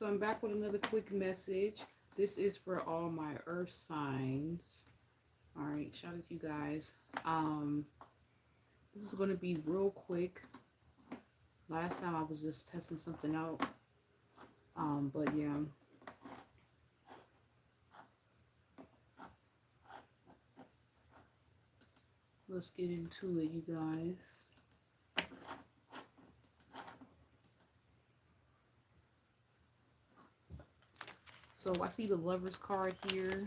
So I'm back with another quick message. This is for all my earth signs. All right, shout out to you guys. Um, this is going to be real quick. Last time I was just testing something out. But yeah, let's get into it, you guys. So I see the Lover's card here.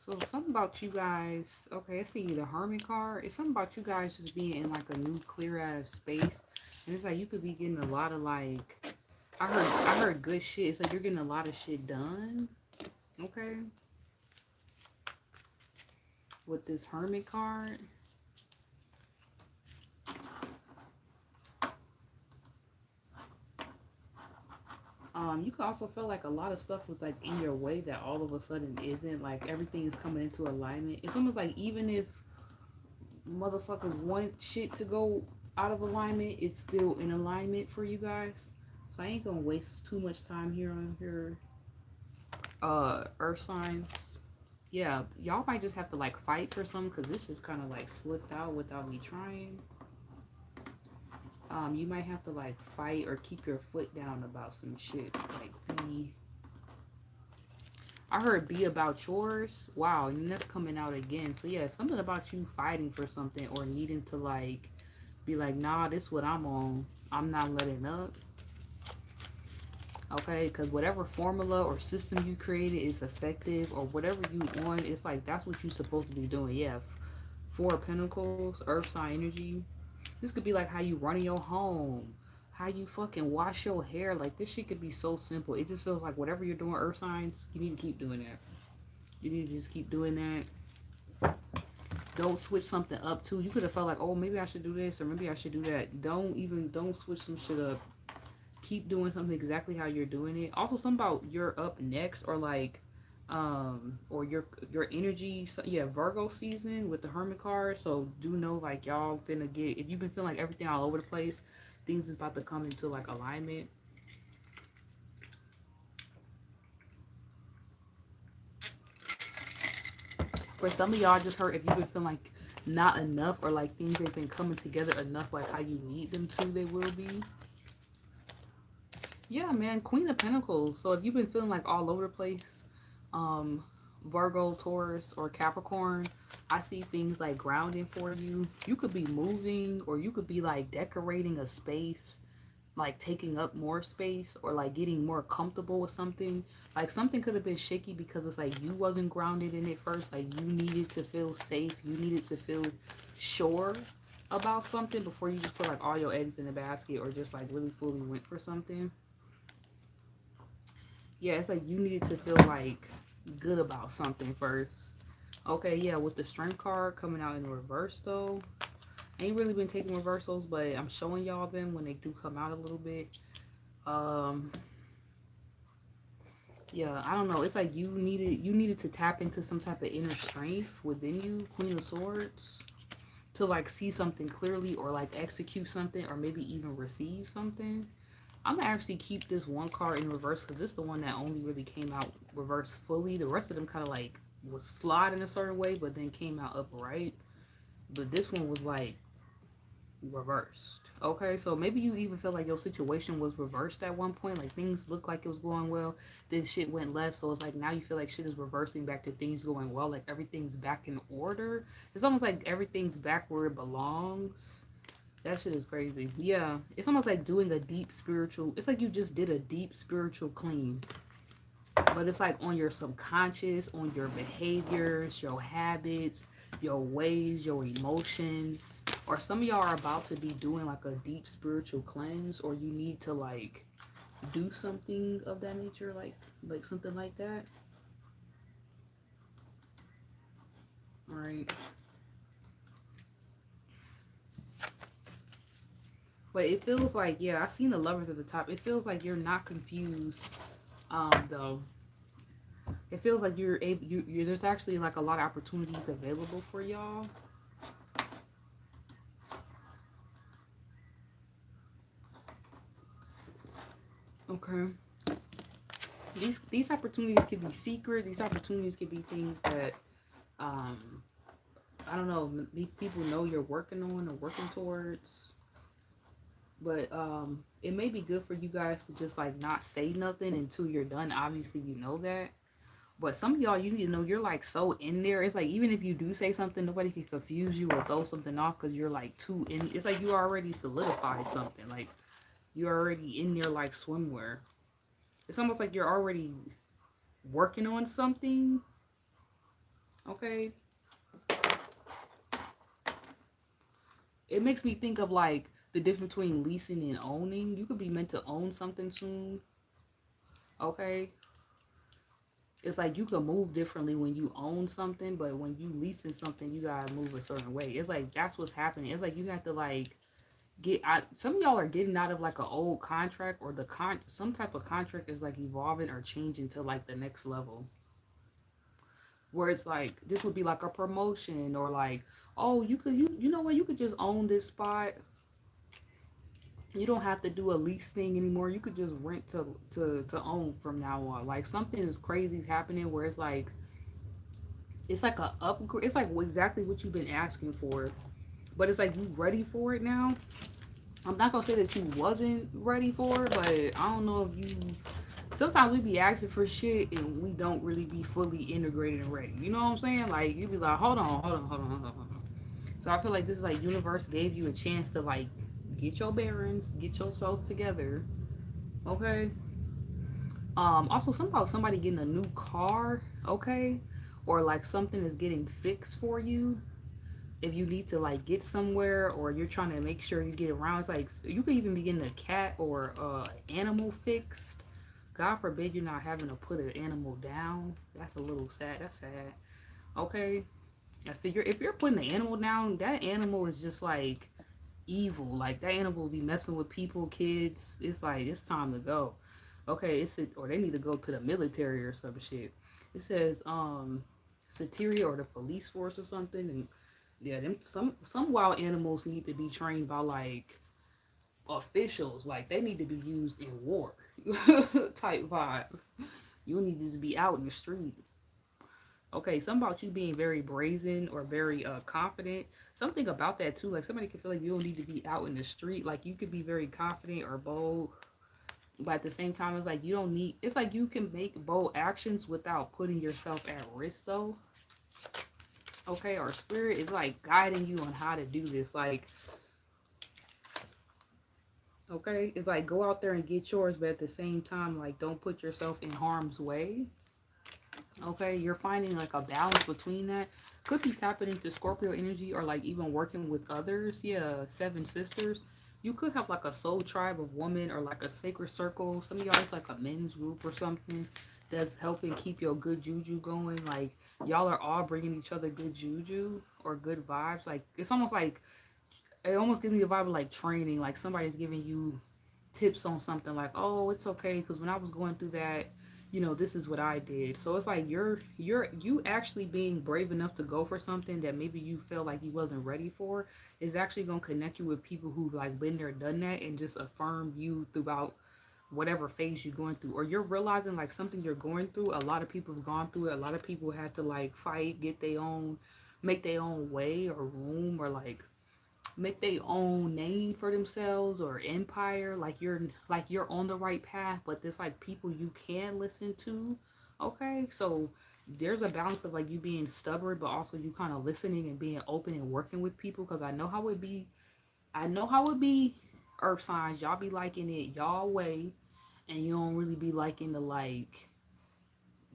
So something about you guys. Okay, I see the Hermit card. It's something about you guys just being in like a new clear ass space, and it's like you could be getting a lot of like. I heard good shit. It's like you're getting a lot of shit done. Okay, with this Hermit card. You could also feel like a lot of stuff was like in your way that all of a sudden isn't. Like everything is coming into alignment. It's almost like even if motherfuckers want shit to go out of alignment, it's still in alignment for you guys. So I ain't gonna waste too much time here on your earth signs. Yeah, y'all might just have to like fight for some because this just kind of like slipped out without me trying. You might have to like fight or keep your foot down about some shit. Like be, I heard be about yours. Wow, and that's coming out again. So yeah, something about you fighting for something or needing to like be like, nah, this what I'm on. I'm not letting up. Okay, because whatever formula or system you created is effective or whatever you want, it's like that's what you're supposed to be doing. Yeah, Four of Pentacles, Earth sign energy. This could be like how you run your home, how you fucking wash your hair. Like this shit could be so simple. It just feels like whatever you're doing, Earth signs, you need to keep doing that. You need to just keep doing that. Don't switch something up too. You could have felt like, oh, maybe I should do this or maybe I should do that. Don't switch some shit up. Keep doing something exactly how you're doing it. Also, something about you're up next or like or your energy. So, yeah, Virgo season with the Hermit card. So do know like y'all finna get, if you've been feeling like everything all over the place, things is about to come into like alignment. For some of y'all, just heard if you've been feeling like not enough or like things ain't been coming together enough like how you need them to, they will be. Yeah, man, Queen of Pentacles. So if you've been feeling like all over the place, um, Virgo, Taurus, or Capricorn, I see things like grounding for you. You could be moving or you could be like decorating a space, like taking up more space or like getting more comfortable with something. Like something could have been shaky because it's like you wasn't grounded in it first. Like you needed to feel safe. You needed to feel sure about something before you just put like all your eggs in the basket or just like really fully went for something. Yeah, it's like you needed to feel like good about something first. Okay, yeah, with the strength card coming out in reverse though. I ain't really been taking reversals, but I'm showing y'all them when they do come out a little bit. Um yeah, I don't know. It's like you needed to tap into some type of inner strength within you, Queen of Swords, to like see something clearly or like execute something or maybe even receive something. I'm gonna actually keep this one card in reverse because this is the one that only really came out reverse fully. The rest of them kind of like was sliding a certain way, but then came out upright. But this one was like reversed. Okay, so maybe you even feel like your situation was reversed at one point. Like things looked like it was going well, then shit went left. So it's like now you feel like shit is reversing back to things going well. Like everything's back in order. It's almost like everything's back where it belongs. That shit is crazy. Yeah. It's almost like doing a deep spiritual. It's like you just did a deep spiritual clean. but it's like on your subconscious, on your behaviors, your habits, your ways, your emotions. Or some of y'all are about to be doing like a deep spiritual cleanse, or you need to like do something of that nature, like something like that. All right. But it feels like, yeah, I seen the lovers at the top. It feels like you're not confused. Though it feels like you're able. There's actually like a lot of opportunities available for y'all. Okay. These opportunities could be secret. These opportunities could be things that um I don't know. People know you're working on or working towards. But it may be good for you guys to just like not say nothing until you're done. Obviously, you know that. But some of y'all, you need to know you're like so in there. It's like even if you do say something, nobody can confuse you or throw something off because you're like too in. It's like you already solidified something. Like you're already in there like swimwear. It's almost like you're already working on something. Okay, it makes me think of like the difference between leasing and owning. You could be meant to own something soon. Okay, it's like you can move differently when you own something, but when you leasing something, you gotta move a certain way. It's like that's what's happening. It's like you have to like get out. Some of y'all are getting out of like an old contract, or some type of contract is like evolving or changing to like the next level. Where it's like this would be like a promotion, or like, oh, you know what, you could just own this spot. You don't have to do a lease thing anymore. You could just rent to own from now on. Like something is crazy is happening where it's like a upgrade. It's like exactly what you've been asking for, but it's like you ready for it now. I'm not gonna say that you wasn't ready for it, but I don't know if you. Sometimes we be asking for shit and we don't really be fully integrated and ready. You know what I'm saying? Like you be like, hold on, hold on, hold on, hold on, hold on. So I feel like this is like universe gave you a chance to like get your bearings, get yourself together. Okay. Also somehow somebody getting a new car. Okay. Or like something is getting fixed for you if you need to like get somewhere, or you're trying to make sure you get around. It's like you could even be getting a cat or animal fixed. God forbid you're not having to put an animal down. That's a little sad. That's sad. Okay. If you're putting an animal down, that animal is just like evil. Like that animal will be messing with people, kids. It's like it's time to go. Okay, or they need to go to the military or some shit. It says Sateria or the police force or something, and yeah, them some wild animals need to be trained by like officials. Like they need to be used in war type vibe. You need to just be out in the street. Okay, something about you being very brazen or very confident. Something about that too. Like somebody could feel like you don't need to be out in the street. Like you could be very confident or bold, but at the same time, it's like you don't need. It's like you can make bold actions without putting yourself at risk, though. Okay, or spirit is like guiding you on how to do this. Like, okay, it's like go out there and get yours, but at the same time, like don't put yourself in harm's way. Okay, you're finding like a balance between that. Could be tapping into Scorpio energy or like even working with others. Yeah, seven sisters. You could have like a soul tribe of women or like a sacred circle. Some of y'all it's like a men's group or something that's helping keep your good juju going. Like y'all are all bringing each other good juju or good vibes. Like it's almost like it almost gives me a vibe of like training. Like somebody's giving you tips on something like, oh, it's okay because when I was going through that, this is what I did. So it's like you actually being brave enough to go for something that maybe you felt like you wasn't ready for is actually gonna connect you with people who've like been there, done that, and just affirm you throughout whatever phase you're going through, or you're realizing like something you're going through. A lot of people have gone through it. A lot of people had to like fight, get their own, make their own way or room, or like make their own name for themselves or empire. Like you're on the right path, but there's like people you can listen to. Okay, so there's a balance of like you being stubborn but also you kind of listening and being open and working with people, because I know how it be earth signs. Y'all be liking it y'all way, and you don't really be liking the like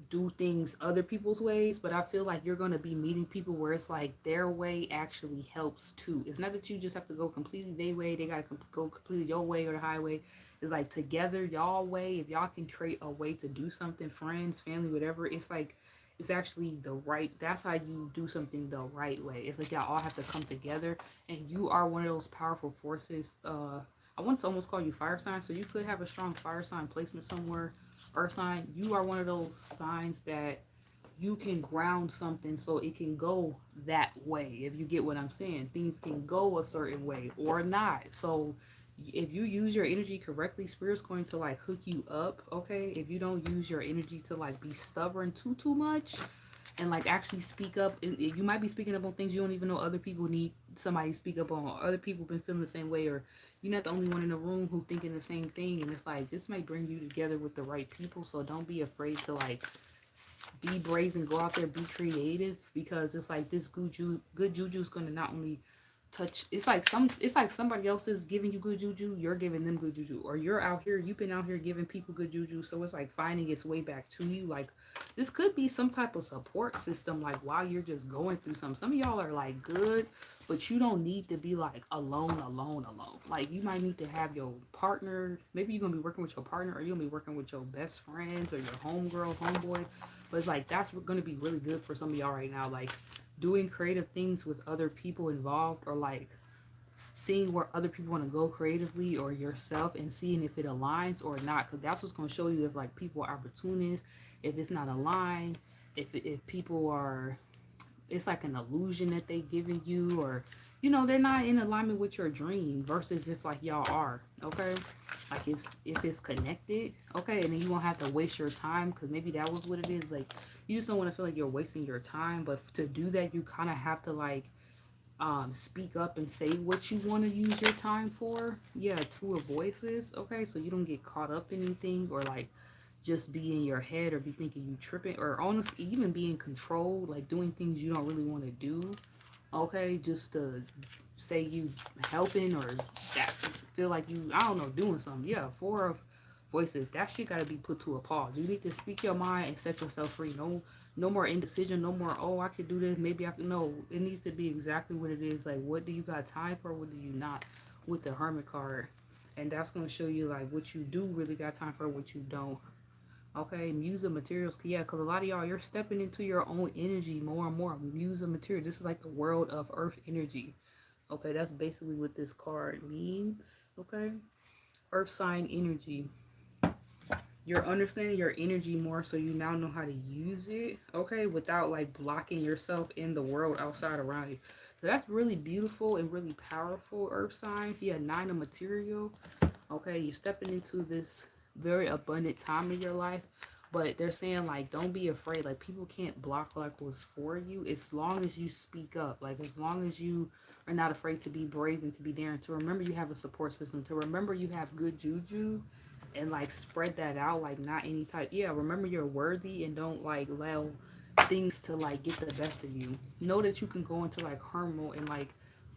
do things other people's ways, but I feel like you're going to be meeting people where it's like their way actually helps too. It's not that you just have to go completely their way, they got to go completely your way or the highway. It's like together, y'all way, if y'all can create a way to do something, friends, family, whatever, it's like it's actually the right, that's how you do something the right way. It's like y'all all have to come together, and you are one of those powerful forces. I want to almost call you fire sign, so you could have a strong fire sign placement somewhere. Earth sign, you are one of those signs that you can ground something so it can go that way. If you get what I'm saying, things can go a certain way or not. So if you use your energy correctly, spirit's going to like hook you up. Okay, if you don't use your energy to like be stubborn too much and like actually speak up, you might be speaking up on things you don't even know other people need somebody to speak up on. Other people been feeling the same way, or you're not the only one in the room who thinking the same thing. And it's like this might bring you together with the right people. So don't be afraid to like be brazen, go out there, be creative, because it's like this good juju is going to not only touch, it's like somebody else is giving you good juju, you're giving them good juju, or you've been out here giving people good juju, so it's like finding its way back to you. Like this could be some type of support system, like while you're just going through something. Some of y'all are like good, but you don't need to be like alone. Like you might need to have your partner. Maybe you're gonna be working with your partner, or you're gonna be working with your best friends or your homegirl, homeboy. But it's like that's gonna be really good for some of y'all right now. Like doing creative things with other people involved, or like seeing where other people want to go creatively, or yourself, and seeing if it aligns or not, because that's what's going to show you if like people are opportunists, if it's not aligned, if people are, it's like an illusion that they giving you, or they're not in alignment with your dream, versus if like y'all are. Okay, like if it's connected. Okay, and then you won't have to waste your time, because maybe that was what it is. Like you just don't want to feel like you're wasting your time, but to do that you kind of have to like speak up and say what you want to use your time for. Yeah, two of voices. Okay, so you don't get caught up in anything, or like just be in your head, or be thinking you tripping, or honestly even be in control, like doing things you don't really want to do. Okay, just to say you helping, or that feel like you, I don't know, doing something. Yeah, four of voices, that shit got to be put to a pause. You need to speak your mind and set yourself free. No more indecision, no more, oh, I could do this, maybe I could. No, it needs to be exactly what it is. Like, what do you got time for, what do you not, with the Hermit card. And that's going to show you like what you do really got time for, what you don't. Okay, muse of materials. Yeah, because a lot of y'all, you're stepping into your own energy more and more. Muse of material. This is like the world of earth energy. Okay, that's basically what this card means. Okay, earth sign energy. You're understanding your energy more, so you now know how to use it. Okay, without like blocking yourself in the world outside around you. So that's really beautiful and really powerful, earth signs. Yeah, nine of material. Okay, you're stepping into this very abundant time in your life, but they're saying like don't be afraid. Like people can't block like what's for you, as long as you speak up. Like as long as you are not afraid to be brazen, to be daring, to remember you have a support system, to remember you have good juju, and like spread that out. Like not any type, yeah, remember you're worthy, and don't like allow things to like get the best of you. Know that you can go into like harmony and like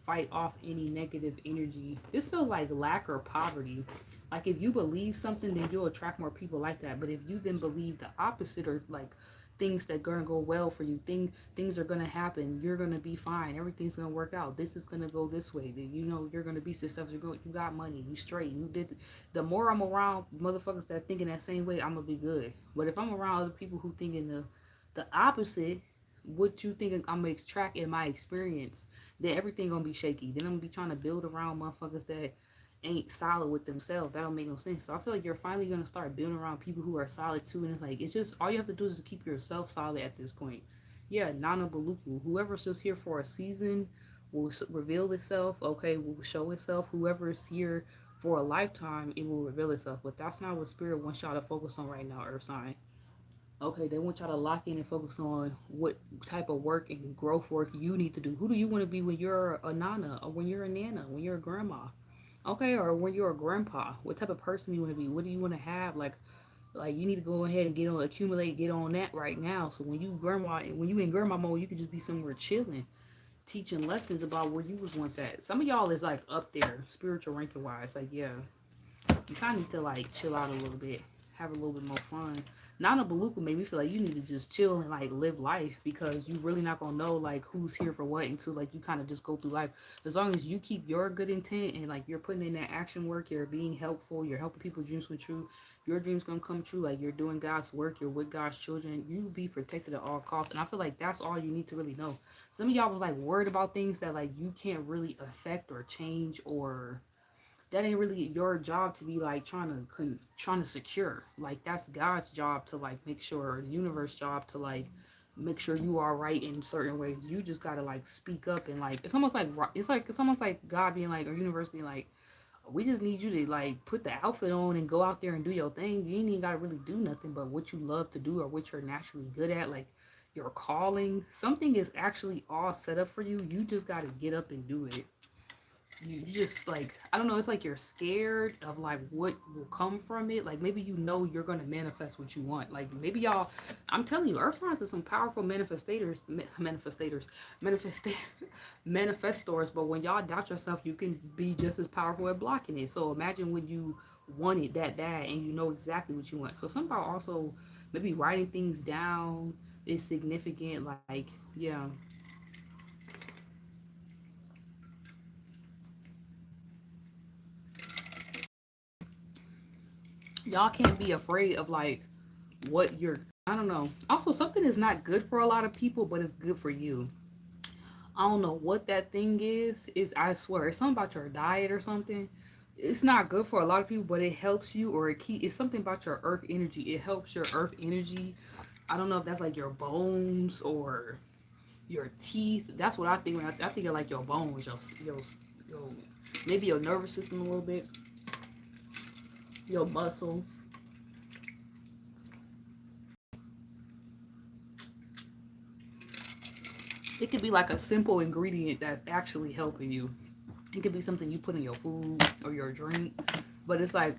fight off any negative energy. This feels like lack or poverty. Like if you believe something, then you'll attract more people like that. But if you then believe the opposite, or like things that gonna go well for you, things are gonna happen, you're gonna be fine, everything's gonna work out, this is gonna go this way, you're gonna be successful, you got money, you straight, you did. The more I'm around motherfuckers that thinking that same way, I'm gonna be good. But if I'm around other people who thinking the opposite, what you think I'm gonna extract in my experience, then everything gonna be shaky. Then I'm gonna be trying to build around motherfuckers that ain't solid with themselves. That don't make no sense. So I feel like you're finally gonna start building around people who are solid too. And it's like it's just all you have to do is keep yourself solid at this point. Yeah, Nana Baluku. Whoever's just here for a season will reveal itself. Okay, will show itself. Whoever is here for a lifetime, it will reveal itself. But that's not what Spirit wants y'all to focus on right now, Earth sign. Okay, they want y'all to lock in and focus on what type of work and growth work you need to do. Who do you want to be when you're a nana, or when you're a nana, when you're a grandma? Okay, or when you're a grandpa? What type of person you want to be? What do you want to have? Like you need to go ahead and get on that right now. So when you in grandma mode, you can just be somewhere chilling, teaching lessons about where you was once at. Some of y'all is like up there, spiritual ranking wise. Like yeah, you kind of need to like chill out a little bit. have a little bit more fun. Nana Baluka made me feel like you need to just chill and like live life, because you really not gonna know like who's here for what until like you kind of just go through life. As long as you keep your good intent and like you're putting in that action work, you're being helpful, you're helping people's dreams come true, your dreams gonna come true. Like you're doing God's work, you're with God's children, you be protected at all costs. And I feel like that's all you need to really know. Some of y'all was like worried about things that like you can't really affect or change, or that ain't really your job to be like trying to secure. Like that's God's job to like make sure, or the universe job to like make sure you are right in certain ways. You just gotta like speak up and like it's almost like God being like, or universe being like, we just need you to like put the outfit on and go out there and do your thing. You ain't even gotta really do nothing but what you love to do or what you're naturally good at, like your calling. Something is actually all set up for you. You just gotta get up and do it. You just like, I don't know, it's like you're scared of like what will come from it. Like maybe you know you're gonna manifest what you want. Like maybe y'all, I'm telling you, earth signs are some powerful manifestors. But when y'all doubt yourself, you can be just as powerful at blocking it. So imagine when you want it that bad and you know exactly what you want. So somehow also maybe writing things down is significant. Like, yeah. Y'all can't be afraid of like what you're, I don't know. Also, something is not good for a lot of people, but it's good for you. I don't know what that thing is. I swear it's something about your diet or something. It's not good for a lot of people, but it helps you, or it's something about your earth energy. It helps your earth energy. I don't know if that's like your bones or your teeth. That's what I think when I think of like your bones, your maybe your nervous system a little bit, your muscles. It could be like a simple ingredient that's actually helping you. It could be something you put in your food or your drink, but it's like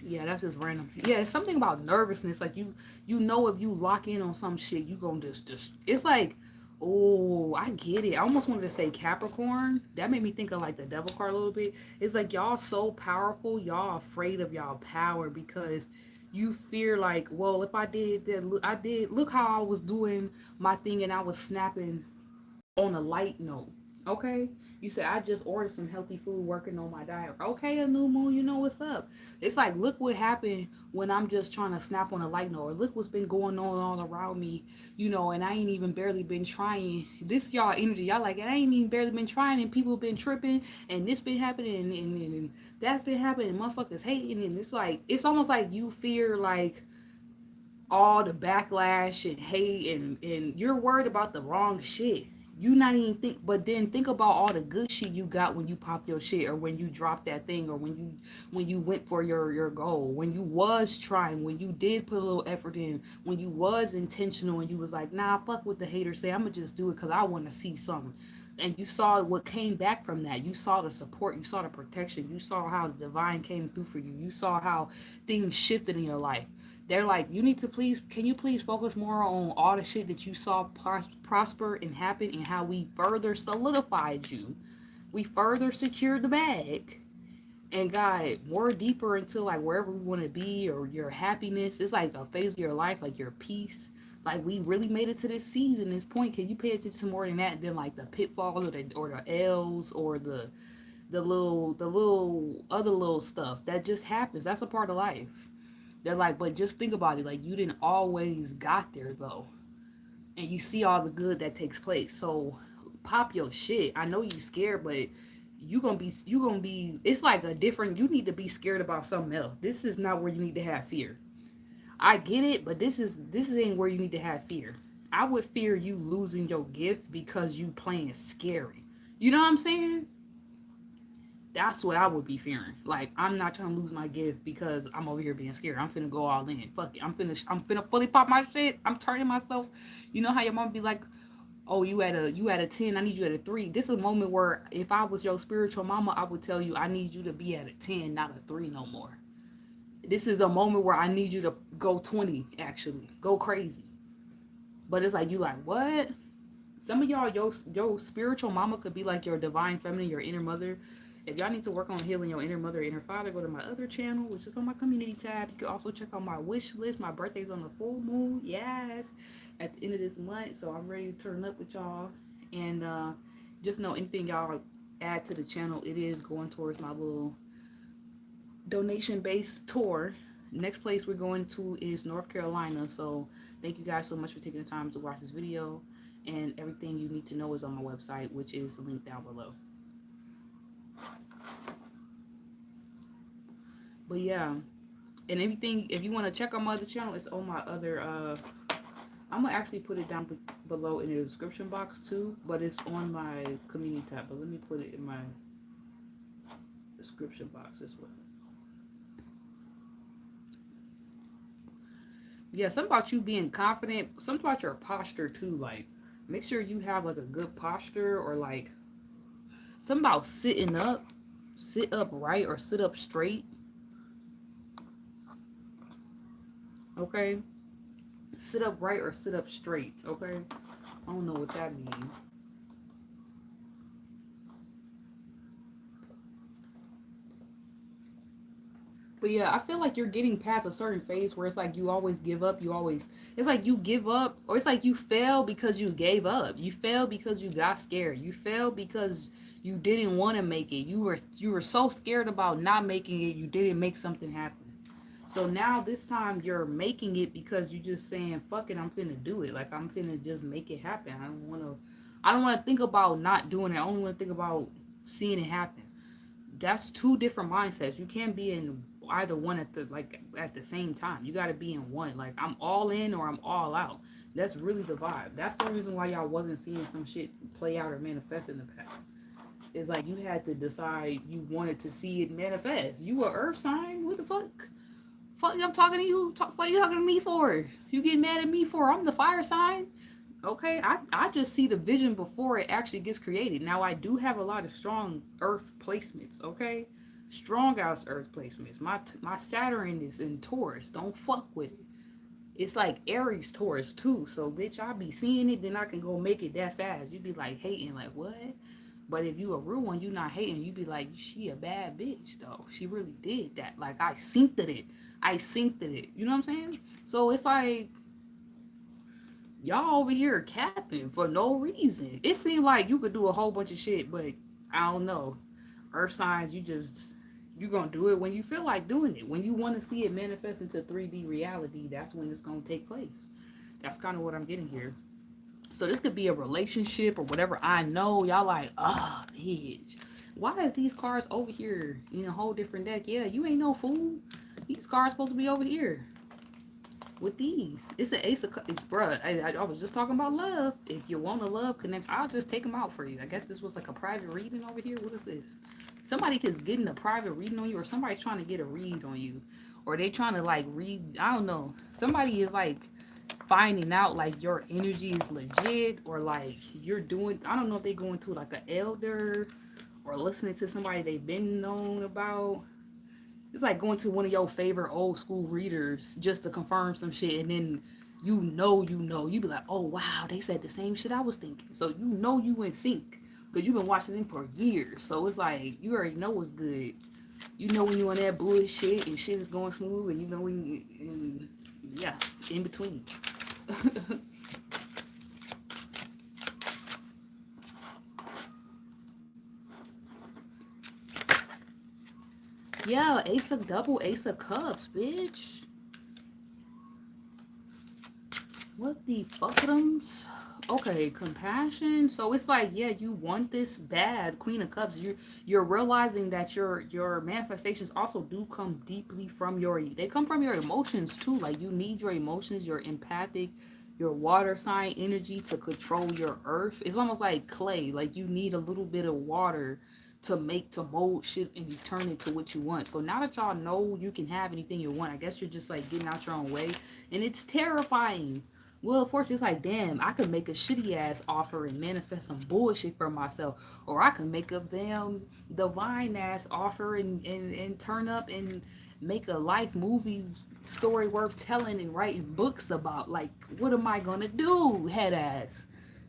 yeah, that's just random. Yeah, it's something about nervousness. Like you know if you lock in on some shit, you gonna just it's like, oh, I get it. I almost wanted to say Capricorn. That made me think of like the devil card a little bit. It's like y'all so powerful, y'all afraid of y'all power because you fear like, well, if I did that, I did. Look how I was doing my thing and I was snapping on a light note. Okay, you said I just ordered some healthy food, working on my diet. Okay, a new moon, you know what's up. It's like, look what happened when I'm just trying to snap on a light note, or look what's been going on all around me, and I ain't even barely been trying. This y'all energy, y'all like, I ain't even barely been trying, and people been tripping, and this been happening, and that's been happening, and motherfuckers hating, and it's like, it's almost like you fear like all the backlash and hate, and you're worried about the wrong shit. You not even think, but then think about all the good shit you got when you pop your shit, or when you dropped that thing, or when you went for your goal, when you was trying, when you did put a little effort in, when you was intentional, and you was like, nah, fuck what the haters say, I'm gonna just do it because I want to see something. And you saw what came back from that. You saw the support, you saw the protection, you saw how the divine came through for you, you saw how things shifted in your life. They're like, you need to please, can you please focus more on all the shit that you saw prosper and happen, and how we further solidified you. We further secured the bag and got more deeper into like wherever we want to be, or your happiness. It's like a phase of your life, like your peace. Like we really made it to this season, this point. Can you pay attention to more than that than like the pitfalls, or the L's, or the little other little stuff that just happens? That's a part of life. They're like, but just think about it. Like you didn't always got there though, and you see all the good that takes place. So pop your shit. I know you scared, but you gonna be. It's like a different. You need to be scared about something else. This is not where you need to have fear. I get it, but this ain't where you need to have fear. I would fear you losing your gift because you playing scary. You know what I'm saying? That's what I would be fearing. Like, I'm not trying to lose my gift because I'm over here being scared. I'm finna go all in. Fuck it. I'm finna fully pop my shit. I'm turning myself. You know how your mom be like, oh, you at a 10, I need you at a 3. This is a moment where if I was your spiritual mama, I would tell you I need you to be at a 10, not a 3 no more. This is a moment where I need you to go 20, actually. Go crazy. But it's like, you like, what? Some of y'all, your spiritual mama could be like your divine feminine, your inner mother, If y'all need to work on healing your inner mother, inner father, go to my other channel, which is on my community tab. You can also check out my wish list. My birthday's on the full moon. Yes. At the end of this month. So I'm ready to turn up with y'all. And just know anything y'all add to the channel, it is going towards my little donation-based tour. Next place we're going to is North Carolina. So thank you guys so much for taking the time to watch this video. And everything you need to know is on my website, which is linked down below. But yeah, and everything, if you want to check out my other channel, it's on my other, I'm going to actually put it down below in the description box too, but it's on my community tab. But let me put it in my description box as well. Yeah, something about you being confident, something about your posture too, like, make sure you have like a good posture, or like, something about sitting up, sit upright or sit up straight. Okay, sit upright or sit up straight. Okay, I don't know what that means. But yeah, I feel like you're getting past a certain phase where it's like you always give up. It's like you give up, or it's like you fail because you gave up. You fail because you got scared. You fail because you didn't want to make it. You were so scared about not making it, you didn't make something happen. So now this time you're making it because you're just saying, fuck it, I'm finna do it. Like, I'm finna just make it happen. I don't wanna think about not doing it. I only wanna think about seeing it happen. That's two different mindsets. You can't be in either one at the same time. You gotta be in one. Like, I'm all in or I'm all out. That's really the vibe. That's the reason why y'all wasn't seeing some shit play out or manifest in the past. It's like you had to decide you wanted to see it manifest. You a earth sign? What the fuck? Fuck, I'm talking to you. What you talking to me for? You get mad at me for? I'm the fire sign. Okay, I just see the vision before it actually gets created. Now, I do have a lot of strong earth placements, okay? Strong ass earth placements. My Saturn is in Taurus. Don't fuck with it. It's like Aries Taurus too. So, bitch, I be seeing it, then I can go make it that fast. You be like hating, like, what? But if you a real one, you not hating. You be like, she a bad bitch, though. She really did that. Like, I synced it. You know what I'm saying? So it's like, y'all over here capping for no reason. It seemed like you could do a whole bunch of shit, but I don't know. Earth signs, you gonna do it when you feel like doing it. When you want to see it manifest into 3D reality, that's when it's gonna take place. That's kind of what I'm getting here. So this could be a relationship or whatever. I know y'all like, bitch, why is these cards over here in a whole different deck? Yeah, you ain't no fool. These cards supposed to be over here with these. It's an ace of cups. Bruh, I was just talking about love. If you want a love connection, I'll just take them out for you. I guess this was like a private reading over here. What is this? Somebody is getting a private reading on you, or somebody's trying to get a read on you, or they trying to like read. I don't know. Somebody is like finding out like your energy is legit, or like you're doing, I don't know if they going to like an elder or listening to somebody they've been known about. It's like going to one of your favorite old school readers just to confirm some shit, and then you be like, oh wow, they said the same shit I was thinking. So you in sync because you've been watching them for years. So it's like you already know what's good. You know when you on that bullshit and shit is going smooth, and you know when yeah, in between. Yeah, ace of cups, bitch. What the fuckums? Okay, compassion. So it's like, yeah, you want this bad, Queen of Cups. You're realizing that your manifestations also do come deeply from they come from your emotions too. Like, you need your emotions, your empathic, your water sign energy to control your earth. It's almost like clay. Like, you need a little bit of water to mold shit and you turn it to what you want. So now that y'all know you can have anything you want, I guess you're just like getting out your own way, and it's terrifying. Well, of course, it's like, damn, I could make a shitty ass offer and manifest some bullshit for myself, or I could make a damn divine ass offer and turn up and make a life movie story worth telling and writing books about. Like, what am I gonna do, head ass?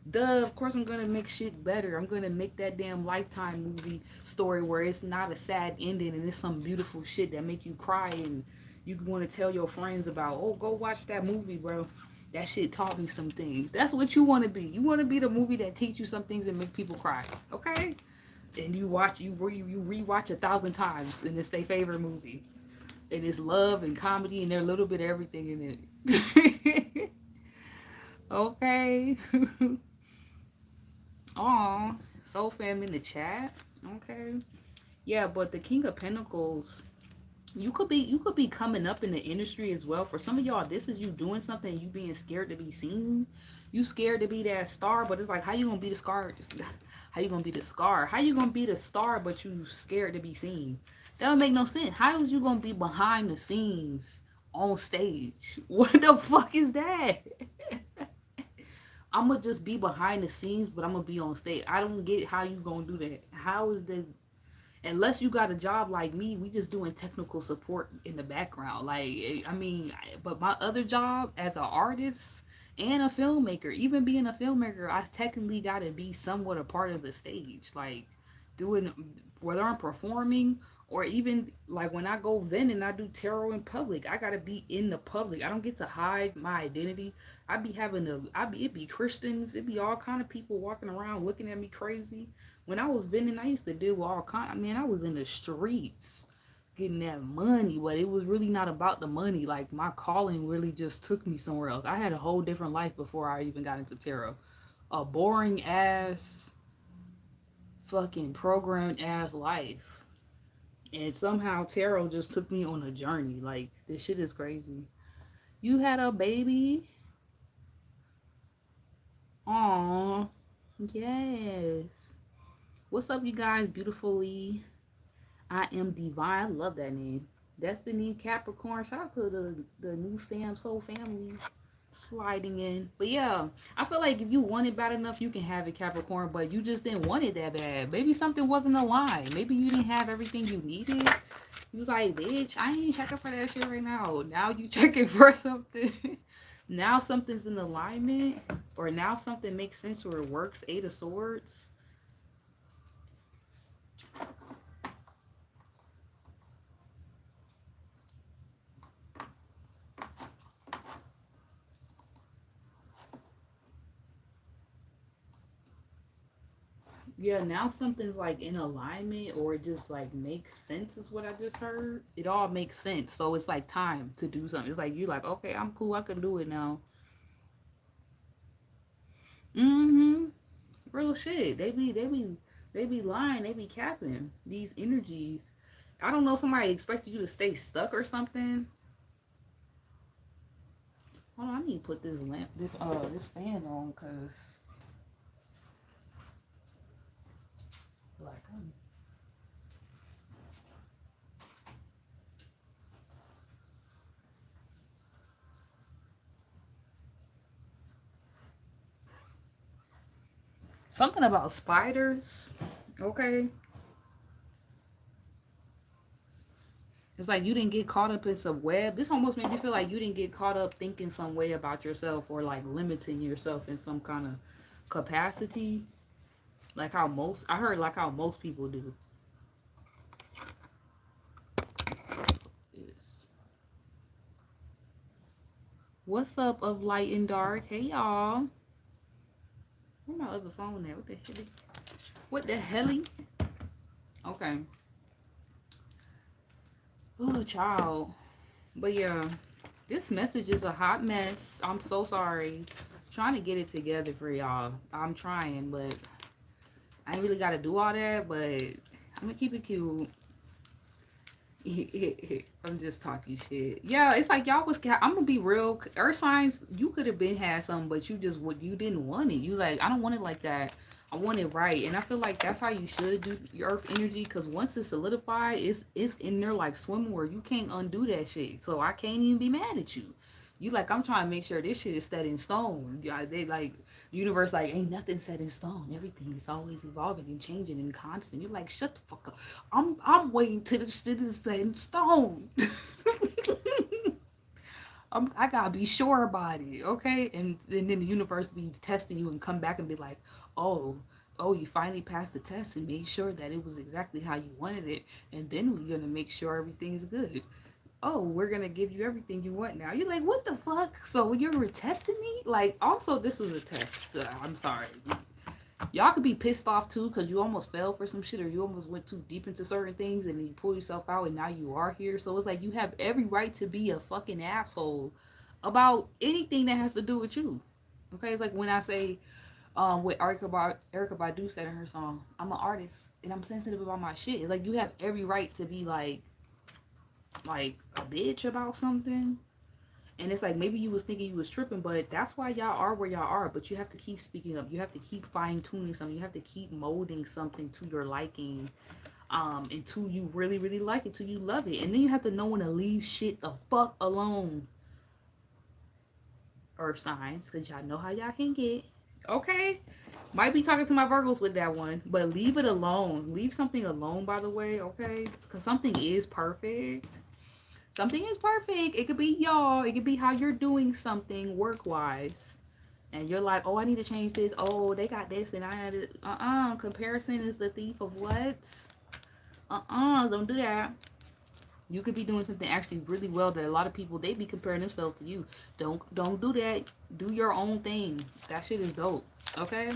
Duh, of course I'm gonna make shit better. I'm gonna make that damn Lifetime movie story where it's not a sad ending and it's some beautiful shit that make you cry and you want to tell your friends about. Oh, go watch that movie, bro. That shit taught me some things. That's what you want to be. You want to be the movie that teach you some things and make people cry. Okay? And you watch, you rewatch 1,000 times and it's their favorite movie. And it's love and comedy and there's a little bit of everything in it. Okay. Aw, Soul Fam in the chat. Okay. Yeah, but the King of Pentacles, you could be coming up in the industry as well. For some of y'all, this is you doing something, you being scared to be seen. You scared to be that star, but it's like, how you gonna be the scar? How you gonna be the scar? How you gonna be the star, but you scared to be seen? That don't make no sense. How is you gonna be behind the scenes on stage? What the fuck is that? I'm gonna just be behind the scenes, but I'm gonna be on stage. I don't get how you gonna do that. How is that? Unless you got a job like me, we just doing technical support in the background. Like, I mean, but my other job as an artist and a filmmaker, even being a filmmaker, I technically got to be somewhat a part of the stage. Like, doing, whether I'm performing or even like when I go venting, I do tarot in public. I gotta be in the public. I don't get to hide my identity. I be having it be Christians, it be all kind of people walking around looking at me crazy. When I was venting, I used to deal with all kind. I mean, I was in the streets getting that money, but it was really not about the money. Like my calling really just took me somewhere else. I had a whole different life before I even got into tarot. A boring ass, fucking programmed ass life. And somehow tarot just took me on a journey. Like, this shit is crazy. You had a baby? Aww. Yes. What's up, you guys? Beautifully. I am divine. Love that name. Destiny Capricorn. Shout out to the new soul family sliding in. But yeah, I feel like if you want it bad enough, you can have it, Capricorn. But you just didn't want it that bad. Maybe something wasn't aligned. Maybe you didn't have everything you needed. You was like, bitch, I ain't checking for that shit right now. Now you checking for something. Now something's in alignment, or now something makes sense or it works. Eight of Swords. Yeah, now something's like in alignment or it just like makes sense is what I just heard. It all makes sense. So it's like time to do something. It's like you like, okay, I'm cool, I can do it now. Mm-hmm. Real shit. They be lying, they be capping these energies. I don't know, somebody expected you to stay stuck or something. Hold on, I need to put this fan on cause like something about spiders. Okay. It's like you didn't get caught up in some web. This almost made me feel like you didn't get caught up thinking some way about yourself or like limiting yourself in some kind of capacity. Like how I heard like how most people do. What's up, of light and dark? Hey y'all. Where my other phone at? What the hell? What the hell? Okay. Oh, child. But yeah, this message is a hot mess. I'm so sorry. Trying to get it together for y'all. I'm trying, but I ain't really got to do all that. But I'm gonna keep it cute. I'm just talking shit. Yeah, it's like y'all was. I'm gonna be real. Earth signs, you could have been had some, but you didn't want it. You like, I don't want it like that. I want it right, and I feel like that's how you should do your Earth energy. Because once it's solidified, it's in there like swimwear. You can't undo that shit. So I can't even be mad at you. You like, I'm trying to make sure this shit is set in stone. Yeah, they like universe like ain't nothing set in stone. Everything is always evolving and changing and constant. You're like, shut the fuck up. I'm waiting till this shit is set in stone. I gotta be sure about it, okay? And then the universe be testing you and come back and be like, oh, you finally passed the test and made sure that it was exactly how you wanted it, and then we're gonna make sure everything is good. Oh, we're gonna give you everything you want now. You're like, what the fuck? So you were testing me? Like, also, this was a test. I'm sorry. Y'all could be pissed off too because you almost fell for some shit or you almost went too deep into certain things and then you pull yourself out and now you are here. So it's like you have every right to be a fucking asshole about anything that has to do with you. Okay, it's like when I say, what Erica Badu said in her song, I'm an artist and I'm sensitive about my shit. It's like you have every right to be like a bitch about something. And it's like maybe you was thinking you was tripping, but that's why y'all are where y'all are. But you have to keep speaking up. You have to keep fine tuning something. You have to keep molding something to your liking, until you really, really like it, till you love it. And then you have to know when to leave shit the fuck alone. Earth signs, because y'all know how y'all can get. Okay? Might be talking to my Virgos with that one, but leave it alone. Leave something alone, by the way, okay? Because something is perfect. Something is perfect. It could be y'all. It could be how you're doing something work wise. And you're like, oh, I need to change this. Oh, they got this and I had it. Comparison is the thief of what? Don't do that. You could be doing something actually really well that a lot of people they be comparing themselves to you. Don't do that. Do your own thing. That shit is dope. Okay?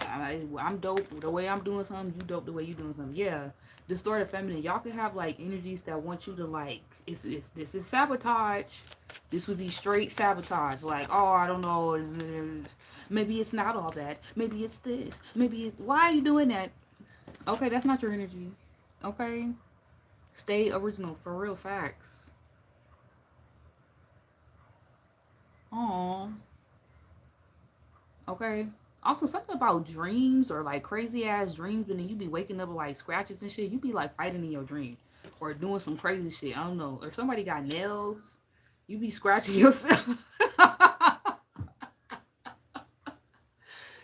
I'm dope the way I'm doing something. You dope the way you doing something. Yeah. Distorted feminine. Y'all could have like energies that want you to like. It's this is sabotage. This would be straight sabotage. Like, oh, I don't know. Maybe it's not all that. Maybe it's this. Why are you doing that? Okay, that's not your energy. Okay, stay original for real facts. Oh, okay. Also, something about dreams or like crazy ass dreams, and then you be waking up with like scratches and shit. You be like fighting in your dream or doing some crazy shit. I don't know. Or somebody got nails. You be scratching yourself.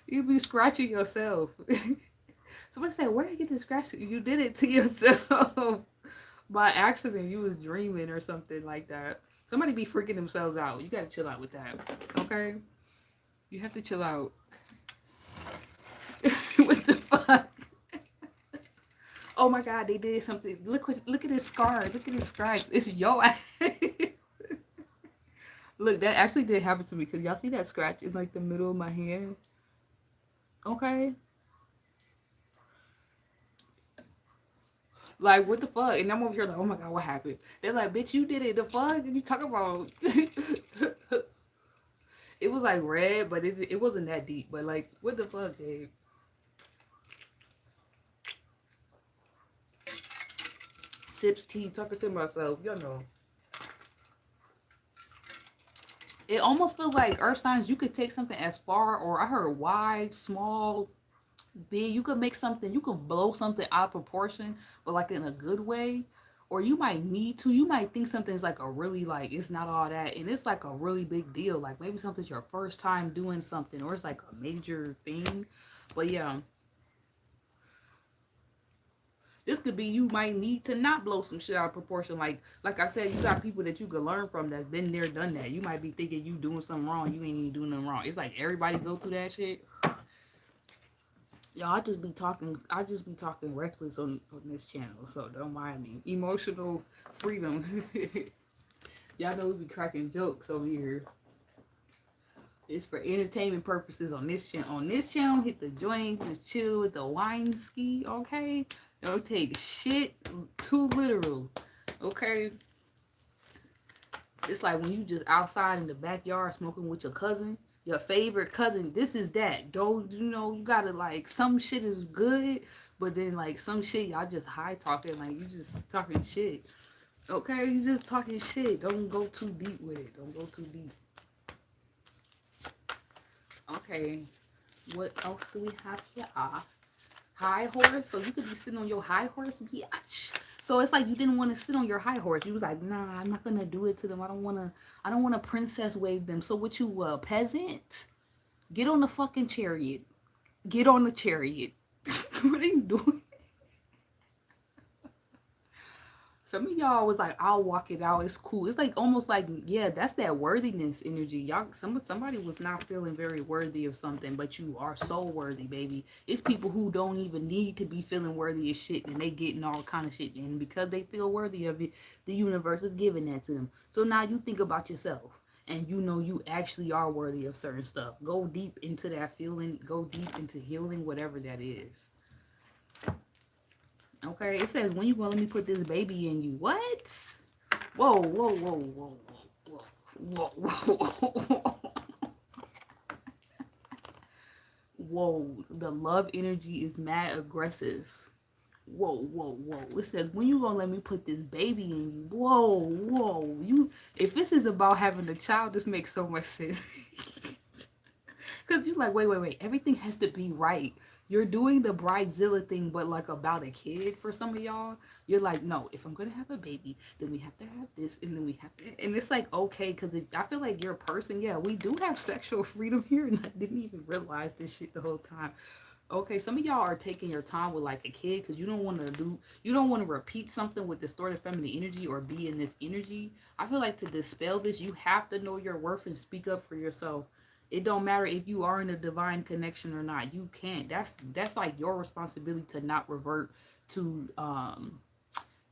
You be scratching yourself. Somebody said, "Where did you get this scratch?" You did it to yourself by accident. You was dreaming or something like that. Somebody be freaking themselves out. You gotta chill out with that. Okay? You have to chill out. What the fuck? Oh my god, they did something. Look at his scar. Look at his scratch. It's yo ass. Look, that actually did happen to me because y'all see that scratch in like the middle of my hand. Okay. Like, what the fuck? And I'm over here like, oh my god, what happened? They're like, bitch, you did it. The fuck? Did you talk about? It was like red, but it wasn't that deep. But like, what the fuck, Dave? Sips tea, talking to myself. You know. It almost feels like earth signs, you could take something as far, or I heard wide, small, big. You could make something, you could blow something out of proportion, but like in a good way. Or you might need to, you might think something's like a really like it's not all that, and it's like a really big deal. Like maybe something's your first time doing something, or it's like a major thing. But yeah, this could be you might need to not blow some shit out of proportion. Like I said, you got people that you could learn from that's been there, done that. You might be thinking you doing something wrong, you ain't even doing nothing wrong. It's like everybody go through that shit. Y'all, I just be talking reckless on this channel, so don't mind me. Emotional freedom. Y'all know we be cracking jokes over here. It's for entertainment purposes on this channel. On this channel, hit the joint, just chill with the wine ski, okay? Don't take shit too literal, okay? It's like when you just outside in the backyard smoking with your cousin, your favorite cousin. This is that. Don't you gotta like some shit is good, but then like some shit y'all just high talking, like you just talking shit. Okay, you just talking shit. Don't go too deep with it. Don't go too deep. Okay, what else do we have here? High horse. So you could be sitting on your high horse, bitch. So it's like you didn't want to sit on your high horse. You was like, nah, I'm not gonna do it to them. I don't wanna princess wave them. So what you peasant? Get on the fucking chariot. Get on the chariot. What are you doing? Some of y'all was like, I'll walk it out. It's cool. It's like almost like, yeah, that's that worthiness energy. Y'all, somebody was not feeling very worthy of something, but you are so worthy, baby. It's people who don't even need to be feeling worthy of shit, and they getting all kind of shit, and because they feel worthy of it, the universe is giving that to them. So now you think about yourself, and you know you actually are worthy of certain stuff. Go deep into that feeling. Go deep into healing, whatever that is. Okay, it says, when you gonna let me put this baby in you? What? Whoa, whoa, whoa, whoa, whoa, whoa, whoa, whoa. Whoa, the love energy is mad aggressive. Whoa, whoa, whoa. It says, when you gonna let me put this baby in you? Whoa, whoa. You, if this is about having a child, this makes so much sense. Because you're like, wait, wait, wait. Everything has to be right. You're doing the bridezilla thing, but like about a kid for some of y'all. You're like, no, if I'm going to have a baby, then we have to have this. And then we have to. And it's like, okay, because I feel like you're a person. Yeah, we do have sexual freedom here. And I didn't even realize this shit the whole time. Okay, some of y'all are taking your time with like a kid because you don't want to repeat something with distorted feminine energy or be in this energy. I feel like to dispel this, you have to know your worth and speak up for yourself. It don't matter if you are in a divine connection or not. You can't. That's like your responsibility to not revert to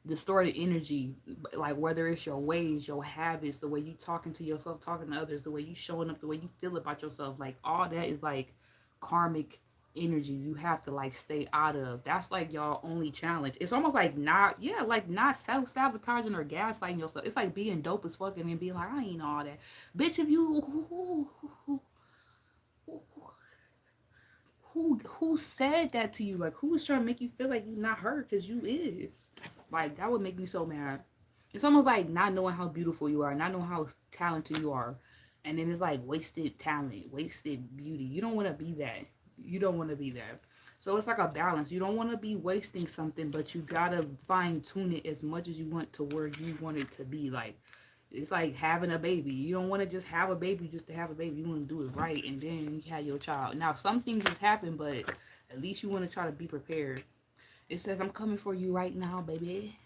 distorted energy, like whether it's your ways, your habits, the way you talking to yourself, talking to others, the way you showing up, the way you feel about yourself, like all that is like karmic energy you have to like stay out of. That's like y'all only challenge. It's almost like not, yeah, like not self-sabotaging or gaslighting yourself. It's like being dope as fucking and being like, I ain't all that. Bitch, if you who said that to you? Like, who was trying to make you feel like you not her? Because you is. Like, that would make me so mad. It's almost like not knowing how beautiful you are, not knowing how talented you are. And then it's like wasted talent, wasted beauty. You don't want to be that. You don't want to be that. So it's like a balance. You don't want to be wasting something, but you gotta fine tune it as much as you want to where you want it to be. Like, it's like having a baby. You don't want to just have a baby just to have a baby. You want to do it right, and then you have your child. Now, some things just happen, but at least you want to try to be prepared. It says, I'm coming for you right now, baby.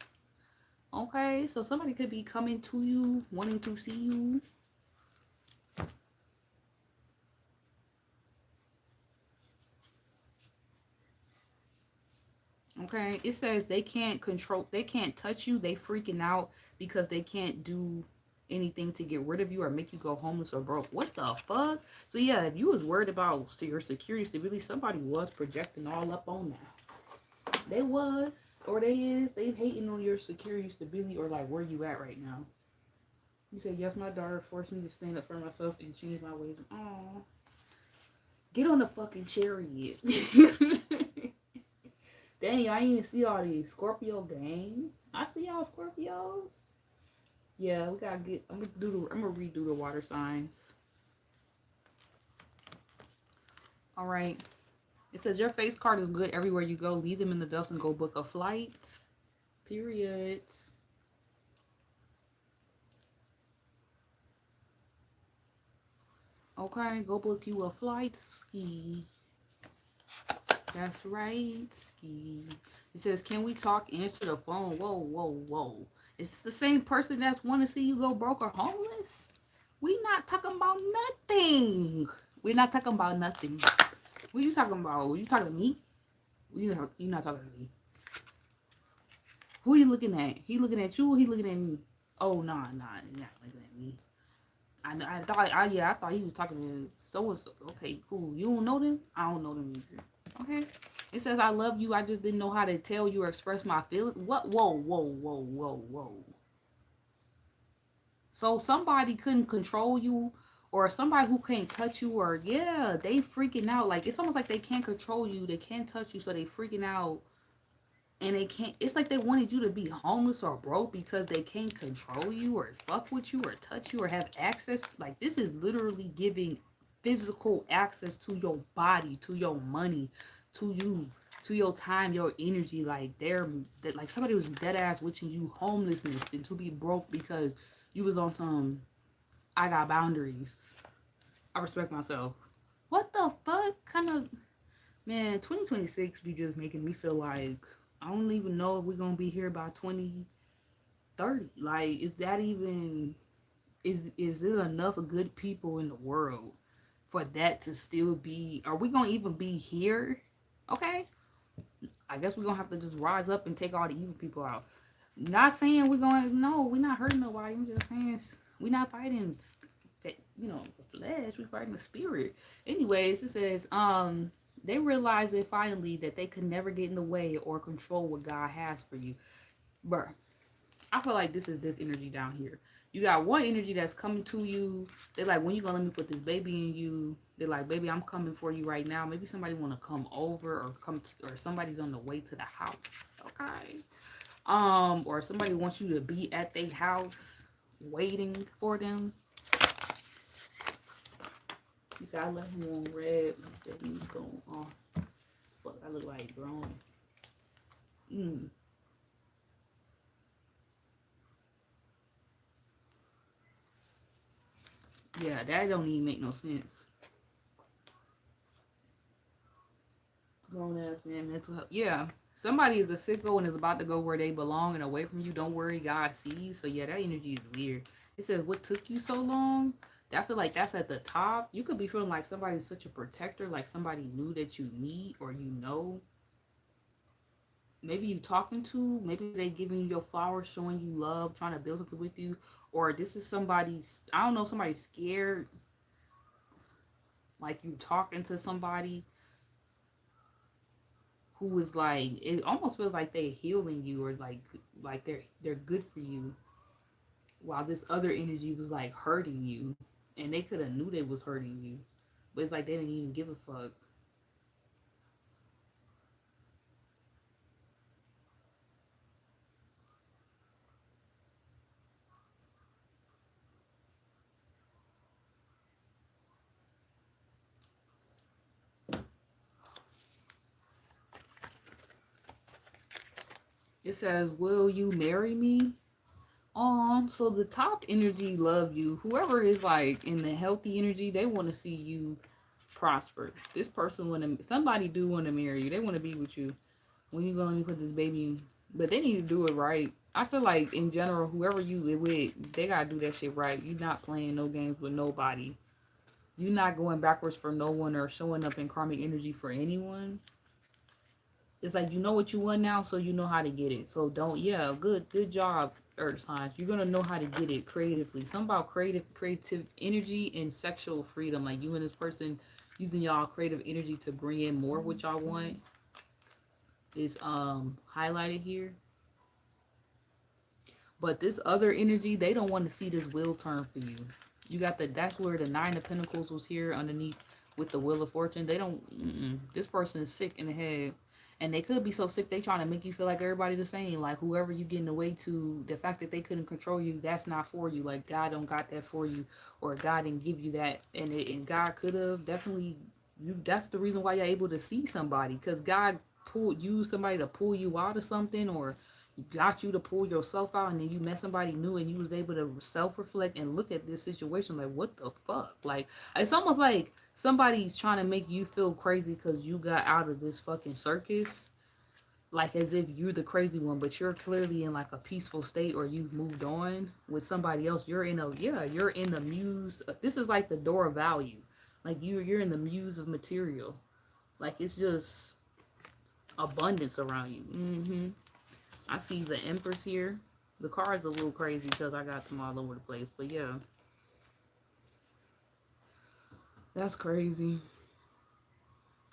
Okay, so somebody could be coming to you, wanting to see you. Okay, it says they can't control, they can't touch you. They freaking out because they can't do anything to get rid of you or make you go homeless or broke. What the fuck? So yeah, if you was worried about your security stability, somebody was projecting all up on that. They was, or they is. They hating on your security stability or like where you at right now. You said, yes, my daughter forced me to stand up for myself and change my ways. Aw. Get on the fucking chariot. Dang, I didn't even see all these Scorpio gang. I see y'all Scorpios. Yeah, we gotta get. I'm gonna redo the water signs. All right. It says your face card is good everywhere you go. Leave them in the dust and go book a flight. Period. Okay, go book you a flight, ski. That's right, ski. It says, can we talk? Answer the phone. Whoa, whoa, whoa. Is this the same person that's want to see you go broke or homeless? We not talking about nothing. We're not talking about nothing. What are you talking about? You talking to me? You not talking to me. Who are you looking at? He looking at you or he looking at me? Oh, nah, he's not looking at me. I thought he was talking to so and so. Okay, cool. You don't know them? I don't know them either. Okay. It says, I love you. I just didn't know how to tell you or express my feelings. What? Whoa, whoa, whoa, whoa, whoa. So somebody couldn't control you, or somebody who can't touch you, or yeah, they freaking out. Like, it's almost like they can't control you. They can't touch you, so they freaking out. And they can't, it's like they wanted you to be homeless or broke because they can't control you or fuck with you or touch you or have access to, like, this is literally giving physical access to your body, to your money, to you, to your time, your energy. Like, like somebody was dead ass wishing you homelessness and to be broke because you was on some, I got boundaries, I respect myself. What the fuck kind of, man, 2026 be just making me feel like I don't even know if we're gonna be here by 20. 30. Like, is that even, is it enough of good people in the world for that to still be, are we gonna even be here? Okay, I guess we're gonna have to just rise up and take all the evil people out. Not saying we're going to, no, we're not hurting nobody. I'm just saying we're not fighting, the flesh. We're fighting the spirit. Anyways, it says, they realized it finally that they could never get in the way or control what God has for you. Bruh, I feel like this is this energy down here. You got one energy that's coming to you. They're like, when you gonna let me put this baby in you? They're like, baby, I'm coming for you right now. Maybe somebody wanna come over or or somebody's on the way to the house. Okay. Or somebody wants you to be at their house waiting for them. You said I left him on red. He said he was going off. Fuck, I look like grown. Mm. Yeah, that don't even make no sense. Grown ass man, mental health. Yeah. Somebody is a sicko and is about to go where they belong and away from you. Don't worry, God sees. So yeah, that energy is weird. It says, what took you so long? I feel like that's at the top. You could be feeling like somebody's such a protector, like somebody new that you meet or you know. Maybe you talking to, maybe they giving you your flowers, showing you love, trying to build something with you. Or this is somebody's, I don't know, somebody scared, like you talking to somebody who is like, it almost feels like they healing you or like they're good for you, while this other energy was like hurting you, and they could have knew they was hurting you, but it's like they didn't even give a fuck. It says, will you marry me? So the top energy love you. Whoever is like in the healthy energy, they want to see you prosper. This person want to, somebody do want to marry you. They want to be with you. When you gonna let me put this baby in? But they need to do it right. I feel like in general, whoever you with, they gotta do that shit right. You not playing no games with nobody. You not going backwards for no one or showing up in karmic energy for anyone. It's like you know what you want now, so you know how to get it. So don't, yeah, good job, earth signs. You're gonna know how to get it creatively. Something about creative energy and sexual freedom. Like you and this person using y'all creative energy to bring in more of what y'all want is highlighted here. But this other energy, they don't want to see this wheel turn for you. You got the, that's where the Nine of Pentacles was here underneath with the Wheel of Fortune. They don't, this person is sick in the head. And they could be so sick, they trying to make you feel like everybody the same. Like whoever you getting away to, the fact that they couldn't control you, that's not for you. Like God don't got that for you, or God didn't give you that. And God could have definitely, you, that's the reason why you're able to see somebody. Because God pulled you, somebody to pull you out of something, or got you to pull yourself out, and then you met somebody new and you was able to self-reflect and look at this situation like, what the fuck? Like it's almost like somebody's trying to make you feel crazy because you got out of this fucking circus, like as if you're the crazy one, but you're clearly in like a peaceful state, or you've moved on with somebody else. You're in a, yeah, you're in the muse. This is like the door of value. Like you're in the muse of material. Like it's just abundance around you. I see the Empress here. The card's a little crazy because I got them all over the place. But yeah, that's crazy.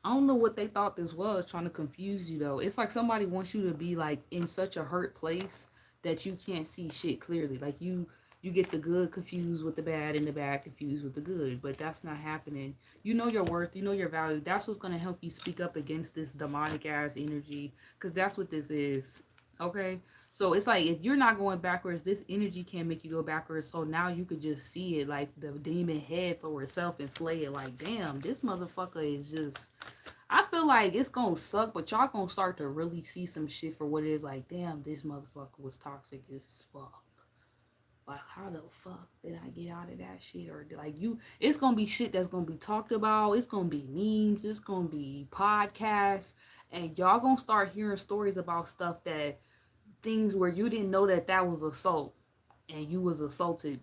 I don't know what they thought this was, trying to confuse you though. It's like somebody wants you to be like in such a hurt place that you can't see shit clearly. Like you get the good confused with the bad and the bad confused with the good, but that's not happening. You know your worth, you know your value. That's what's going to help you speak up against this demonic ass energy, cuz that's what this is. Okay? So it's like if you're not going backwards, this energy can't make you go backwards. So now you could just see it like the demon head for itself and slay it like, damn, this motherfucker is just, I feel like it's gonna suck, but y'all gonna start to really see some shit for what it is. Like, damn, this motherfucker was toxic as fuck. Like, how the fuck did I get out of that shit? Or like you, it's gonna be shit that's gonna be talked about. It's gonna be memes. It's gonna be podcasts, and y'all gonna start hearing stories about stuff that things where you didn't know that that was assault and you was assaulted.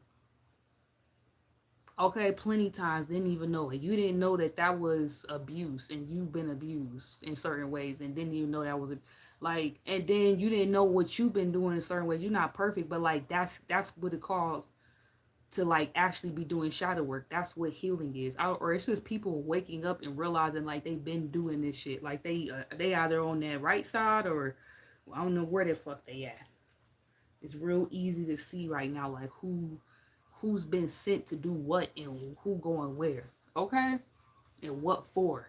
Okay, plenty times, didn't even know it. You didn't know that that was abuse and you've been abused in certain ways and didn't even know that was like, and then you didn't know what you've been doing in certain ways. You're not perfect, but like that's what it calls to like actually be doing shadow work. That's what healing is. Or it's just people waking up and realizing like they've been doing this shit. Like they either on that right side or I don't know where the fuck they at. It's real easy to see right now like who's been sent to do what and who going where. Okay? And what for.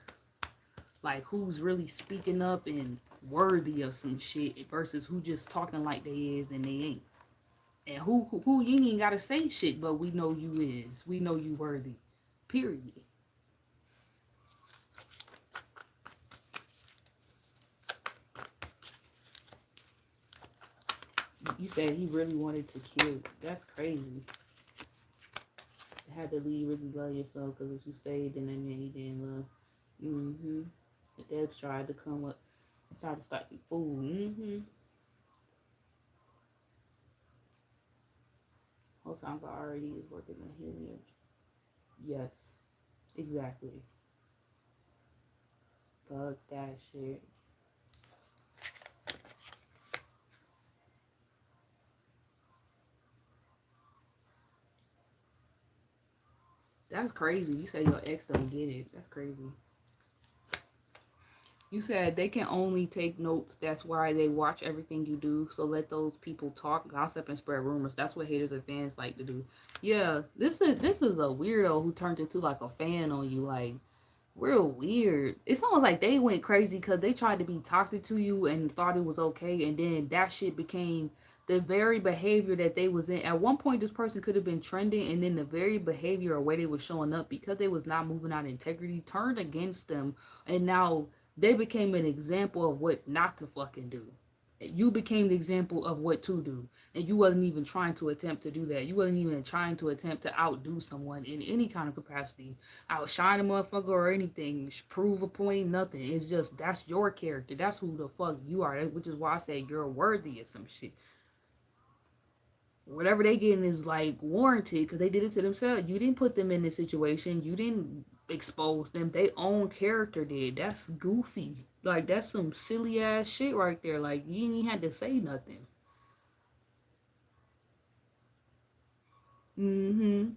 Like who's really speaking up and worthy of some shit versus who just talking like they is and they ain't. And who you ain't gotta say shit, but we know you is. We know you worthy. Period. You said he really wanted to kill. That's crazy. Had to leave, really love yourself, because if you stayed, then that meant he didn't love. Mm-hmm. The devs tried to come up, tried to start the fool. Mm-hmm. Whole time for already is working on healing. Yes, exactly. Fuck that shit. That's crazy. You say your ex don't get it. That's crazy. You said they can only take notes. That's why they watch everything you do. So let those people talk, gossip, and spread rumors. That's what haters and fans like to do. Yeah, this is a weirdo who turned into like a fan on you. Like real weird. It's almost like they went crazy because they tried to be toxic to you and thought it was okay, and then that shit became the very behavior that they was in. At one point, this person could have been trending, and then the very behavior or way they was showing up because they was not moving out integrity turned against them, and now they became an example of what not to fucking do. You became the example of what to do, and you wasn't even trying to attempt to do that. You wasn't even trying to attempt to outdo someone in any kind of capacity, outshine a motherfucker or anything, prove a point, nothing. It's just that's your character. That's who the fuck you are. Which is why I say you're worthy of some shit. Whatever they getting is like warranted because they did it to themselves. You didn't put them in this situation. You didn't expose them. They own character did. That's goofy. Like that's some silly ass shit right there. Like you didn't even have to say nothing. Mm-hmm.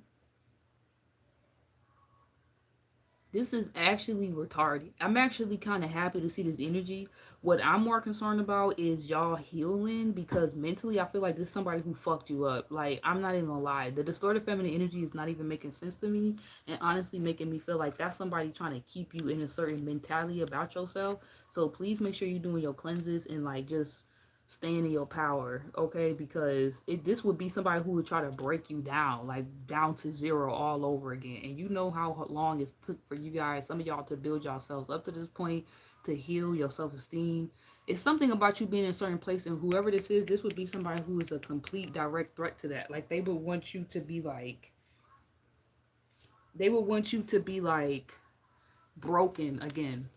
This is actually retarded. I'm actually kind of happy to see this energy. What I'm more concerned about is y'all healing because mentally I feel like this is somebody who fucked you up. Like, I'm not even gonna lie. The distorted feminine energy is not even making sense to me and honestly making me feel like that's somebody trying to keep you in a certain mentality about yourself. So please make sure you're doing your cleanses and like just staying in your power, okay? Because this would be somebody who would try to break you down, like down to zero all over again. And you know how long it took for you guys, some of y'all, to build yourselves up to this point, to heal your self-esteem. It's something about you being in a certain place, and whoever this is, this would be somebody who is a complete direct threat to that. Like they would want you to be like broken again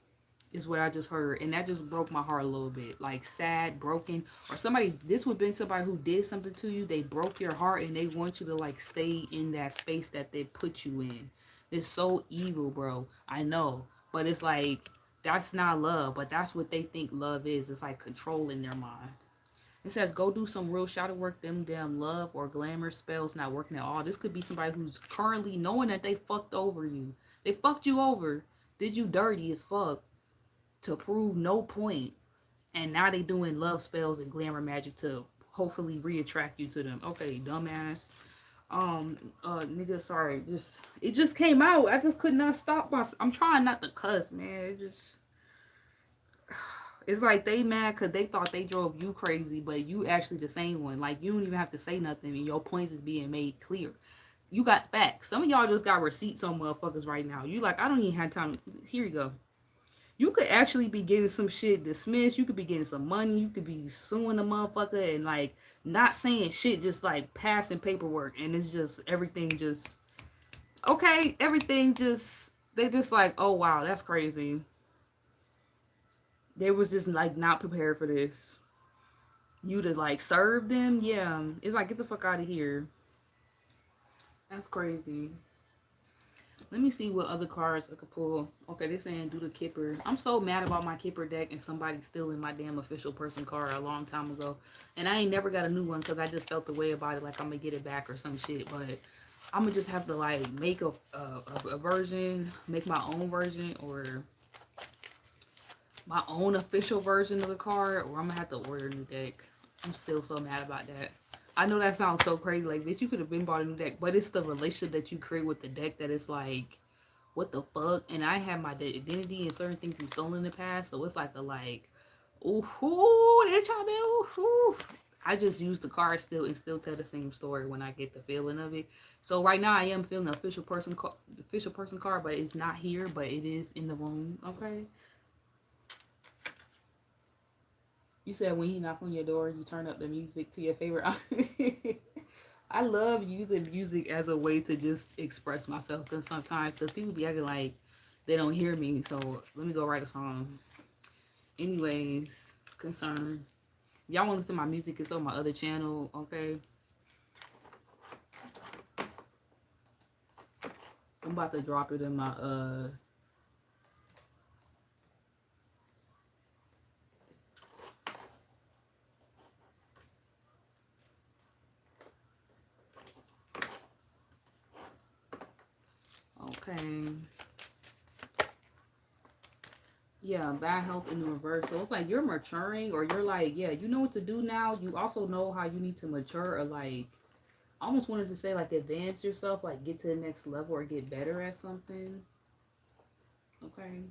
is what I just heard, and that just broke my heart a little bit. Like sad, broken, or somebody. This would have been somebody who did something to you. They broke your heart, and they want you to like stay in that space that they put you in. It's so evil, bro. I know, but it's like that's not love, but that's what they think love is. It's like control in their mind. It says go do some real shadow work. Them damn love or glamour spells not working at all. This could be somebody who's currently knowing that they fucked over you. They fucked you over. Did you dirty as fuck to prove no point, and now they doing love spells and glamour magic to hopefully reattract you to them. Okay, dumbass. Nigga, sorry. Just it just came out. I just could not stop myself. I'm trying not to cuss, man. It's like they mad because they thought they drove you crazy, but you actually the same one. Like you don't even have to say nothing, and your points is being made clear. You got facts. Some of y'all just got receipts on motherfuckers right now. You like I don't even have time. Here you go. You could actually be getting some shit dismissed. You could be getting some money. You could be suing a motherfucker and like not saying shit, just like passing paperwork. And it's just everything just okay. Everything just they just like, oh wow, that's crazy. They was just like not prepared for this. you to like serve them. Yeah, it's like get the fuck out of here. That's crazy. Let me see what other cards I could pull. Okay, they're saying do the Kipper. I'm so mad about my Kipper deck and somebody stealing my damn official person card a long time ago. And I ain't never got a new one because I just felt the way about it like I'm going to get it back or some shit. But I'm going to just have to like make a version, make my own version or my own official version of the card, or I'm going to have to order a new deck. I'm still so mad about that. I know that sounds so crazy. Like, bitch, you could have been bought a new deck. But it's the relationship that you create with the deck that is like, what the fuck? And I have my identity and certain things be stolen in the past. So it's like a like, ooh, they trying to, ooh. I just use the card still and still tell the same story when I get the feeling of it. So right now I am feeling the official person card, but it's not here, but it is in the room. Okay. You said when he knock on your door, you turn up the music to your favorite. I love using music as a way to just express myself because sometimes the people be acting like they don't hear me. So let me go write a song. Anyways, concern. Y'all want to listen to my music? It's on my other channel. Okay. I'm about to drop it in my okay. Yeah, bad health in the reverse. So it's like you're maturing or you're like, yeah, you know what to do now. You also know how you need to mature or like I almost wanted to say like advance yourself, like get to the next level or get better at something. Okay.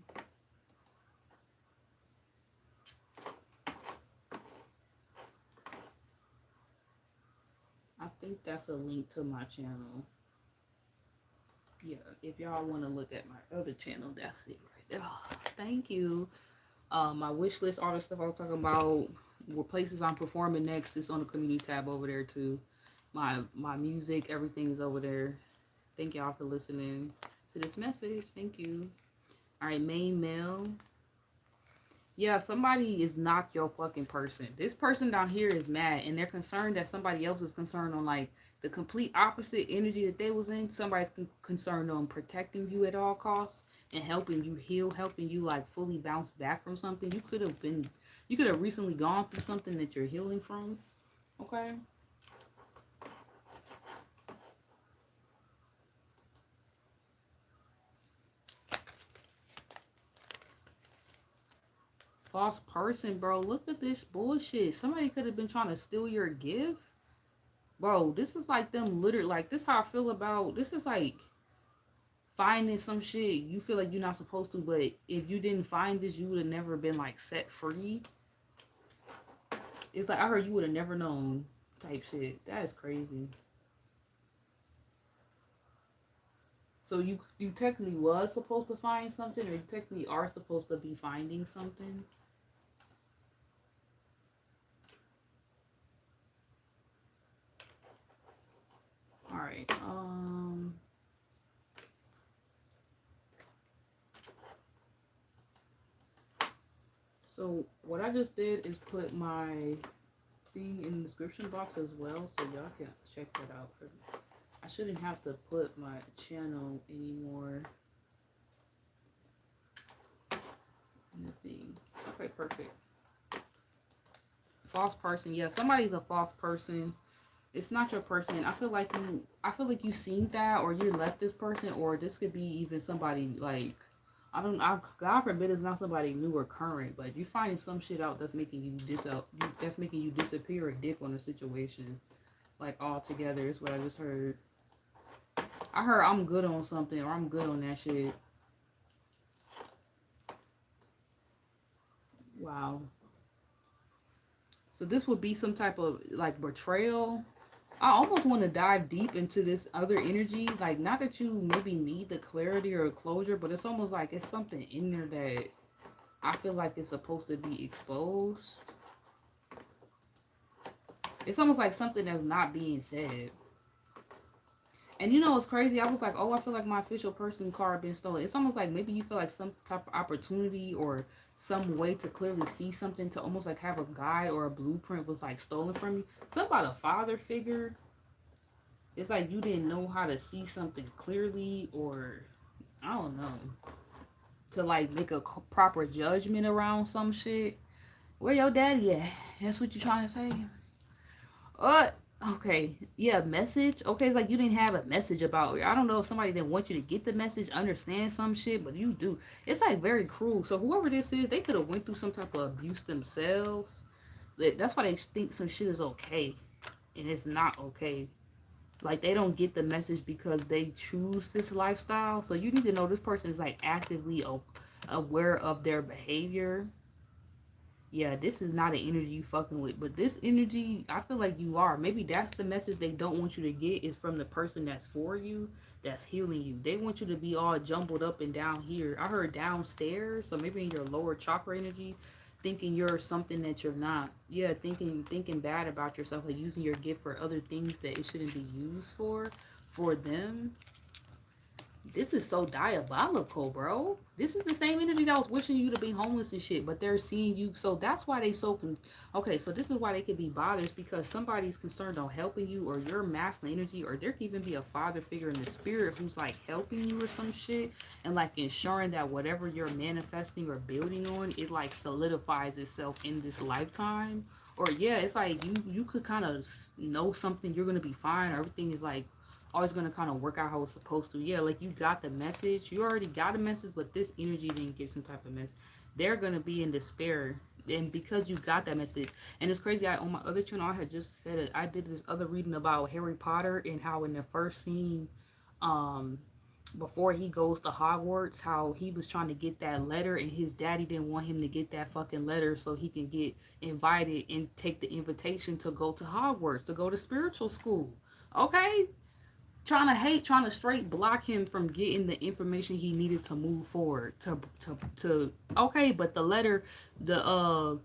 I think that's a link to my channel. Yeah, if y'all want to look at my other channel, that's it right there. Oh, thank you. My wish list, all the stuff I was talking about, what places I'm performing next is on the community tab over there too. My music, everything is over there. Thank y'all for listening to this message. Thank you. All right, main mail. Yeah, somebody is not your fucking person. This person down here is mad and they're concerned that somebody else is concerned on like the complete opposite energy that they was in. Somebody's concerned on protecting you at all costs and helping you heal, helping you like fully bounce back from something. You could have recently gone through something that you're healing from. Okay. False person, bro. Look at this bullshit. Somebody could have been trying to steal your gift. Bro, this is like them literally like this how I feel about this is like finding some shit you feel like you're not supposed to, but if you didn't find this, you would have never been like set free. It's like I heard you would have never known type shit. That is crazy. So you technically was supposed to find something, or you technically are supposed to be finding something. All right. So what I just did is put my thing in the description box as well, so y'all can check that out. I shouldn't have to put my channel anymore in the thing. Okay, perfect. False person. Yeah, somebody's a false person. It's not your person. I feel like you seen that or you left this person, or this could be even somebody like God forbid it's not somebody new or current, but you finding some shit out that's making that's making you disappear or dip on a situation like altogether is what I just heard. I heard I'm good on something or I'm good on that shit. Wow. So this would be some type of like betrayal. I almost want to dive deep into this other energy. Like, not that you maybe need the clarity or closure, but it's almost like it's something in there that I feel like it's supposed to be exposed. It's almost like something that's not being said. And you know, it's crazy. I was like, oh, I feel like my official person card been stolen. It's almost like maybe you feel like some type of opportunity or some way to clearly see something, to almost like have a guide or a blueprint was like stolen from you. Something about a father figure. It's like you didn't know how to see something clearly, or I don't know, to like make a proper judgment around some shit. Where your daddy at? That's what you trying to say? Uh, okay. Yeah, message. Okay, it's like you didn't have a message about it. I don't know if somebody didn't want you to get the message, understand some shit, but you do. It's like very cruel. So whoever this is, they could have went through some type of abuse themselves. That's why they think some shit is okay, and it's not okay. Like they don't get the message because they choose this lifestyle. So you need to know this person is like actively aware of their behavior. Yeah, this is not an energy you fucking with, but this energy, I feel like you are. Maybe that's the message they don't want you to get, is from the person that's for you, that's healing you. They want you to be all jumbled up and down here. I heard downstairs, so maybe in your lower chakra energy, thinking you're something that you're not. Yeah, thinking bad about yourself, like using your gift for other things that it shouldn't be used for them. This is so diabolical, bro. This is the same energy that was wishing you to be homeless and shit, but they're seeing you. So that's why they okay, so this is why they could be bothered, because somebody's concerned on helping you, or your masculine energy, or there could even be a father figure in the spirit who's like helping you or some shit, and like ensuring that whatever you're manifesting or building on, it like solidifies itself in this lifetime. Or yeah, it's like you could kind of know something, you're gonna be fine, or everything is like always gonna kind of work out how it's supposed to. Yeah, like you got the message. You already got a message, but this energy didn't get some type of message. They're gonna be in despair. And because you got that message, and it's crazy. On my other channel, I had just said it. I did this other reading about Harry Potter and how in the first scene, um, before he goes to Hogwarts, how he was trying to get that letter, and his daddy didn't want him to get that fucking letter so he can get invited and take the invitation to go to Hogwarts, to go to spiritual school. Okay, trying to straight block him from getting the information he needed to move forward to okay. But the letter, the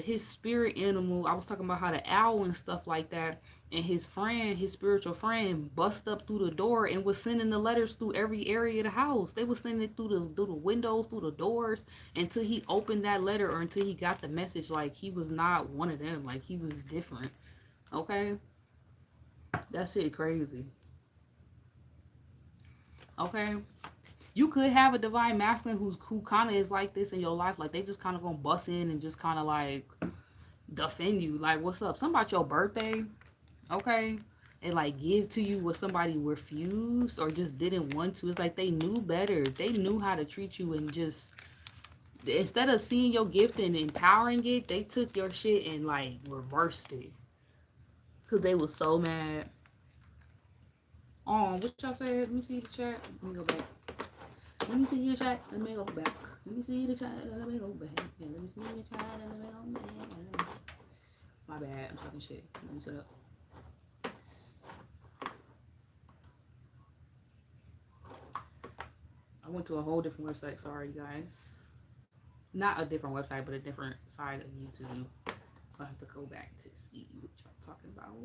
his spirit animal, I was talking about how the owl and stuff like that, and his friend, his spiritual friend, bust up through the door and was sending the letters through every area of the house. They was sending it through the windows, through the doors, until he opened that letter, or until he got the message. Like he was not one of them, like he was different. Okay, that shit crazy. Okay, you could have a divine masculine who kind of is like this in your life, like they just kind of gonna bust in and just kind of like defend you, like what's up, something about your birthday, okay, and like give to you what somebody refused or just didn't want to. It's like they knew better, they knew how to treat you, and just instead of seeing your gift and empowering it, they took your shit and like reversed it because they was so mad. What y'all said? Let me see the chat. Let me go back. Let me see the chat. Let me go back. Let me see the chat. Let me go back. Yeah, let me see the chat. Let me go back. My bad. I'm talking shit. Let me shut up. I went to a whole different website. Sorry, guys. Not a different website, but a different side of YouTube. So I have to go back to see what y'all talking about.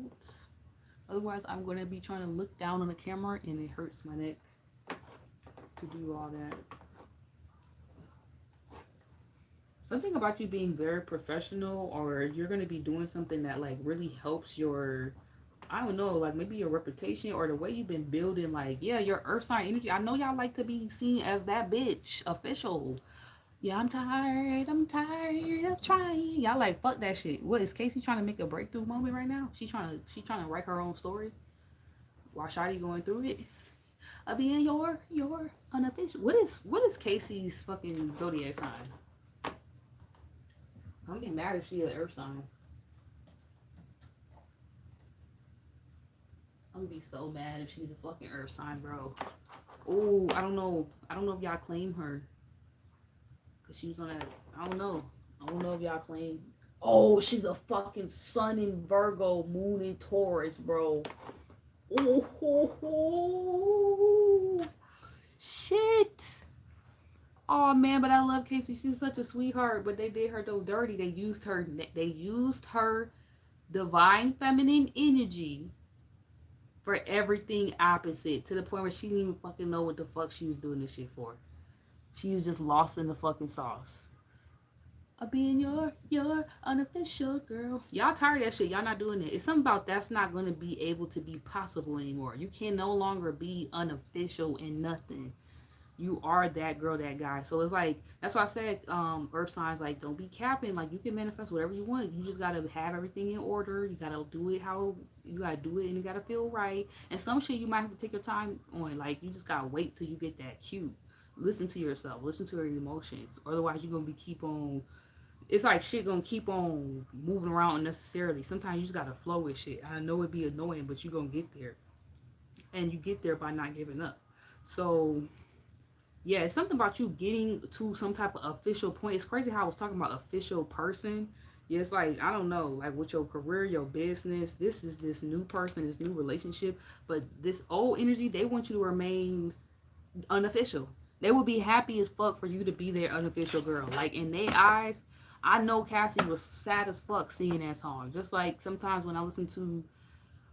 Otherwise, I'm going to be trying to look down on the camera and it hurts my neck to do all that. Something about you being very professional, or you're going to be doing something that like really helps your, I don't know, like maybe your reputation or the way you've been building, like, yeah, your earth sign energy. I know y'all like to be seen as that bitch official. Yeah, I'm tired of trying. Y'all like, fuck that shit. What is Casey trying to make a breakthrough moment right now? She trying to write her own story while Shotty going through it. I'll be in your unofficial. What is Casey's fucking zodiac sign? I'm gonna be mad if she an earth sign. I'm gonna be so mad if she's a fucking earth sign, bro. Oh, I don't know. I don't know if y'all claim her. Cause she was on that. I don't know. I don't know if y'all claim. Oh, she's a fucking sun in Virgo, moon in Taurus, bro. Oh, shit. Oh man, but I love Casey. She's such a sweetheart. But they did her so dirty. They used her. They used her divine feminine energy for everything opposite, to the point where she didn't even fucking know what the fuck she was doing this shit for. She was just lost in the fucking sauce. I'll be in your unofficial girl. Y'all tired of that shit. Y'all not doing it. It's something about that's not going to be able to be possible anymore. You can no longer be unofficial in nothing. You are that girl, that guy. So it's like, that's why I said, earth signs, like, don't be capping. Like, you can manifest whatever you want. You just gotta have everything in order. You gotta do it how you gotta do it, and you gotta feel right. And some shit you might have to take your time on. Like, you just gotta wait till you get that cue. Listen to yourself. Listen to your emotions. Otherwise, you're gonna be keep on. It's like shit gonna keep on moving around unnecessarily. Sometimes you just gotta flow with shit. I know it'd be annoying, but you gonna get there, and you get there by not giving up. So yeah, it's something about you getting to some type of official point. It's crazy how I was talking about official person. Yeah, it's like, I don't know, like with your career, your business, this is this new person, this new relationship. But this old energy, they want you to remain unofficial. They would be happy as fuck for you to be their unofficial girl. Like, in their eyes, I know Cassie was sad as fuck singing that song. Just like sometimes when I listen to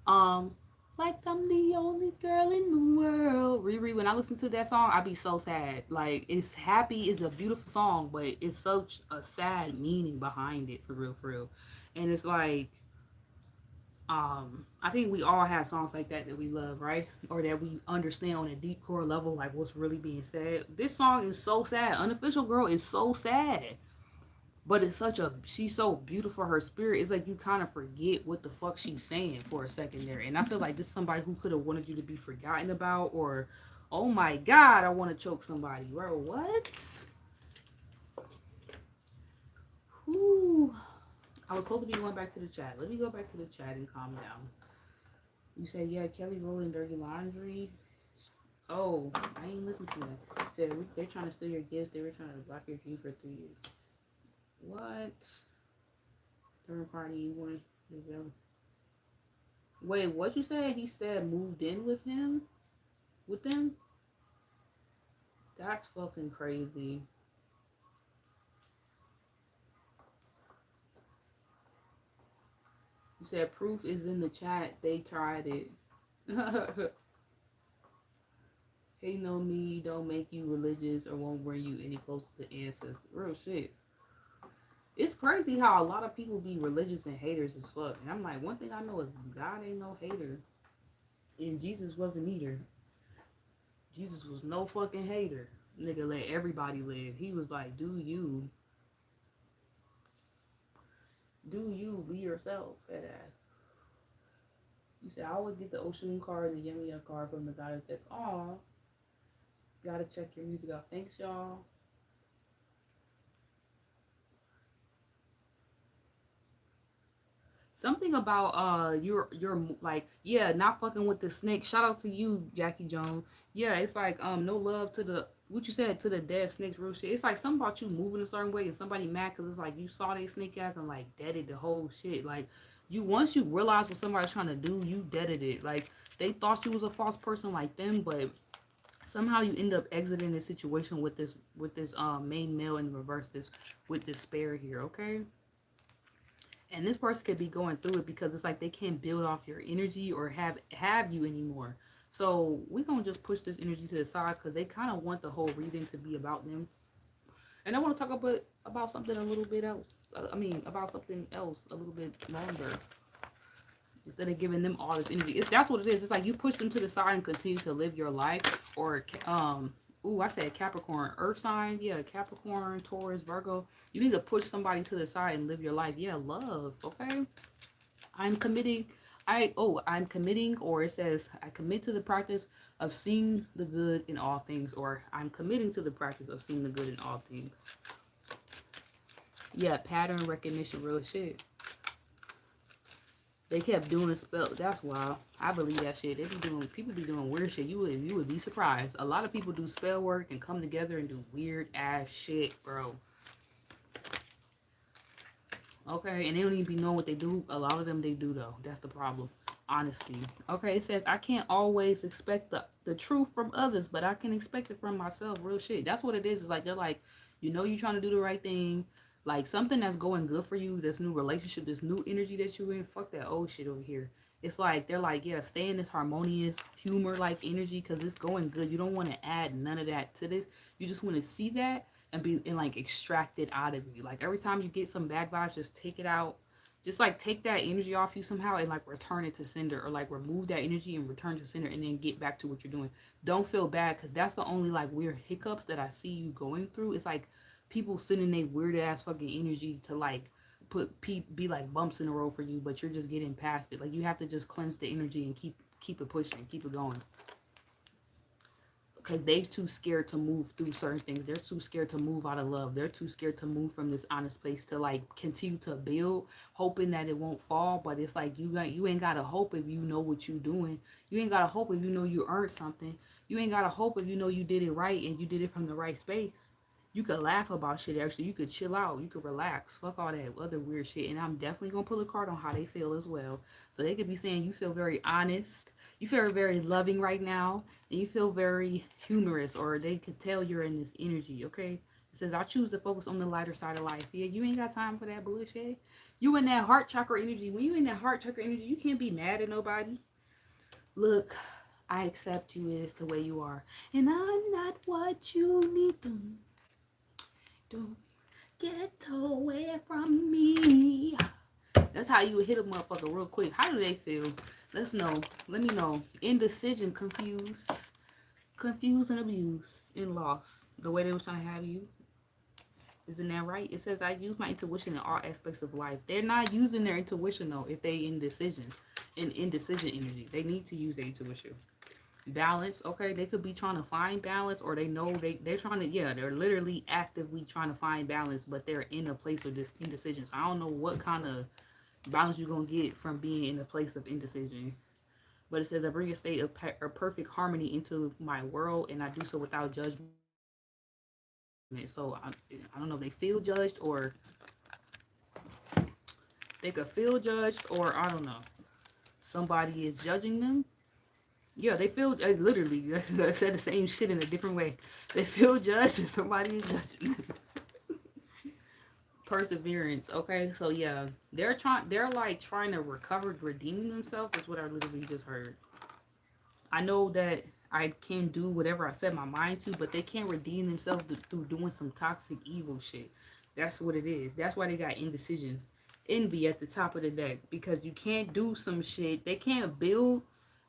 um, like I'm the only girl in the world. Riri, when I listen to that song, I be so sad. Like, it's happy, it's a beautiful song, but it's such a sad meaning behind it, for real, for real. And it's like, I think we all have songs like that that we love, right? Or that we understand on a deep core level, like what's really being said. This song is so sad. Unofficial Girl is so sad. But it's such a, she's so beautiful, her spirit. It's like you kind of forget what the fuck she's saying for a second there. And I feel like this is somebody who could have wanted you to be forgotten about, or, oh my god, I want to choke somebody. Bro, what? Whew. I was supposed to be going back to the chat. Let me go back to the chat and calm down. You said, yeah, Kelly rolling dirty laundry. Oh, I ain't listen to that. Said they're trying to steal your gifts. They were trying to block your dream for 3 years. What? Third party, you want to... Wait, what you said? He said moved in with him? With them? That's fucking crazy. You said proof is in the chat. They tried it. Hating on me don't make you religious or won't bring you any closer to ancestors. Real shit. It's crazy how a lot of people be religious and haters as fuck. And I'm like, one thing I know is God ain't no hater. And Jesus wasn't either. Jesus was no fucking hater. Nigga let everybody live. He was like, do you. Do you. Be yourself. Fat ass. You said, I always get the Ocean card and the Yummy Up card from the God of Tech. Aw. Gotta check your music out. Thanks, y'all. Something about you're like, yeah, not fucking with the snake. Shout out to you, Jackie Jones. Yeah, it's like no love to the, what you said, to the dead snakes, real shit. It's like something about you moving a certain way and somebody mad because it's like you saw they snake ass and like deaded the whole shit. Like, you, once you realize what somebody's trying to do, you deaded it. Like, they thought you was a false person like them, but somehow you end up exiting this situation with this main male and reverse this with this spare here, okay? And this person could be going through it because it's like they can't build off your energy or have you anymore. So we're gonna just push this energy to the side because they kind of want the whole reading to be about them. And I want to talk about something a little bit else. About something else a little bit longer. Instead of giving them all this energy. That's what it is. It's like you push them to the side and continue to live your life. Or ooh, I said Capricorn, earth sign. Yeah, Capricorn, Taurus, Virgo. You need to push somebody to the side and live your life. Yeah, love. Okay. I'm committing. I'm committing, or it says I commit to the practice of seeing the good in all things, or I'm committing to the practice of seeing the good in all things. Yeah, pattern recognition, real shit. They kept doing a spell. That's wild. I believe that shit. People be doing weird shit. You would be surprised. A lot of people do spell work and come together and do weird ass shit, bro. Okay, and they don't even be knowing what they do. A lot of them they do though. That's the problem. Honesty. Okay, it says I can't always expect the truth from others, but I can expect it from myself. Real shit. That's what it is. It's like they're like, you're trying to do the right thing. Like something that's going good for you, this new relationship, this new energy that you're in, fuck that old shit over here. It's like they're like, yeah, stay in this harmonious humor like energy because it's going good. You don't want to add none of that to this. You just want to see that and be and like extract it out of you. Like every time you get some bad vibes, just take it out. Just like take that energy off you somehow and like return it to sender, or like remove that energy and return to sender and then get back to what you're doing. Don't feel bad because that's the only like weird hiccups that I see you going through. It's like people sending their weird ass fucking energy to like be like bumps in the road for you, but you're just getting past it. Like you have to just cleanse the energy and keep it pushing, keep it going. Because they're too scared to move through certain things. They're too scared to move out of love. They're too scared to move from this honest place to like continue to build, hoping that it won't fall. But it's like you ain't gotta hope if you know what you're doing. You ain't gotta hope if you know you earned something. You ain't gotta hope if you know you did it right and you did it from the right space. You could laugh about shit actually. You could chill out. You could relax. Fuck all that other weird shit. And I'm definitely gonna pull a card on how they feel as well. So they could be saying you feel very honest. You feel very loving right now. And you feel very humorous. Or they could tell you're in this energy, okay? It says, I choose to focus on the lighter side of life. Yeah, you ain't got time for that bullshit. You in that heart chakra energy. When you in that heart chakra energy, you can't be mad at nobody. Look, I accept you as the way you are. And I'm not what you need to do. Get away from me. That's how you would hit a motherfucker real quick. How do they feel? Let's know. Let me know. Indecision, confused and abused and lost. The way they was trying to have you. Isn't that right? It says I use my intuition in all aspects of life. They're not using their intuition though if they indecision. In indecision energy. They need to use their intuition. Balance, okay, they could be trying to find balance, or they know they're trying to, yeah, they're literally actively trying to find balance, but they're in a place of this indecision. So I don't know what kind of balance you're gonna get from being in a place of indecision. But it says I bring a state of perfect harmony into my world, and I do so without judgment. So I don't know if they feel judged, or they could feel judged, or I don't know, somebody is judging them. Yeah, they feel literally. I said the same shit in a different way. They feel judged, or somebody is judging them. Perseverance. Okay, so yeah, they're trying. They're like trying to recover, redeem themselves. That's what I literally just heard. I know that I can do whatever I set my mind to, but they can't redeem themselves through doing some toxic, evil shit. That's what it is. That's why they got indecision, envy at the top of the deck, because you can't do some shit. They can't build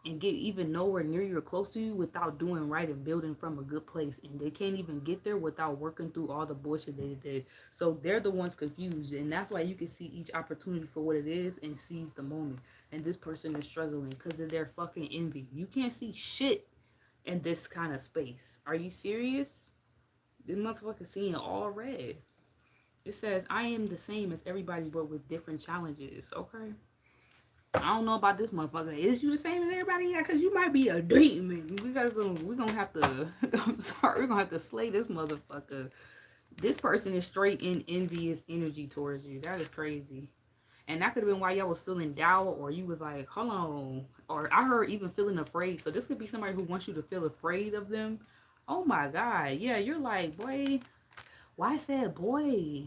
and get even nowhere near you or close to you without doing right and building from a good place. And they can't even get there without working through all the bullshit they did. So they're the ones confused. And that's why you can see each opportunity for what it is and seize the moment. And this person is struggling because of their fucking envy. You can't see shit in this kind of space. Are you serious? This motherfucker seeing all red. It says, I am the same as everybody, but with different challenges. Okay. I don't know about this motherfucker. Is you the same as everybody? Yeah, because you might be a demon. We're gonna have to, I'm sorry, we're gonna have to slay this motherfucker. This person is straight in envious energy towards you. That is crazy. And that could have been why y'all was feeling doubt, or you was like, hold on. Or I heard even feeling afraid. So this could be somebody who wants you to feel afraid of them. Oh my God. Yeah, you're like, boy, why I said boy?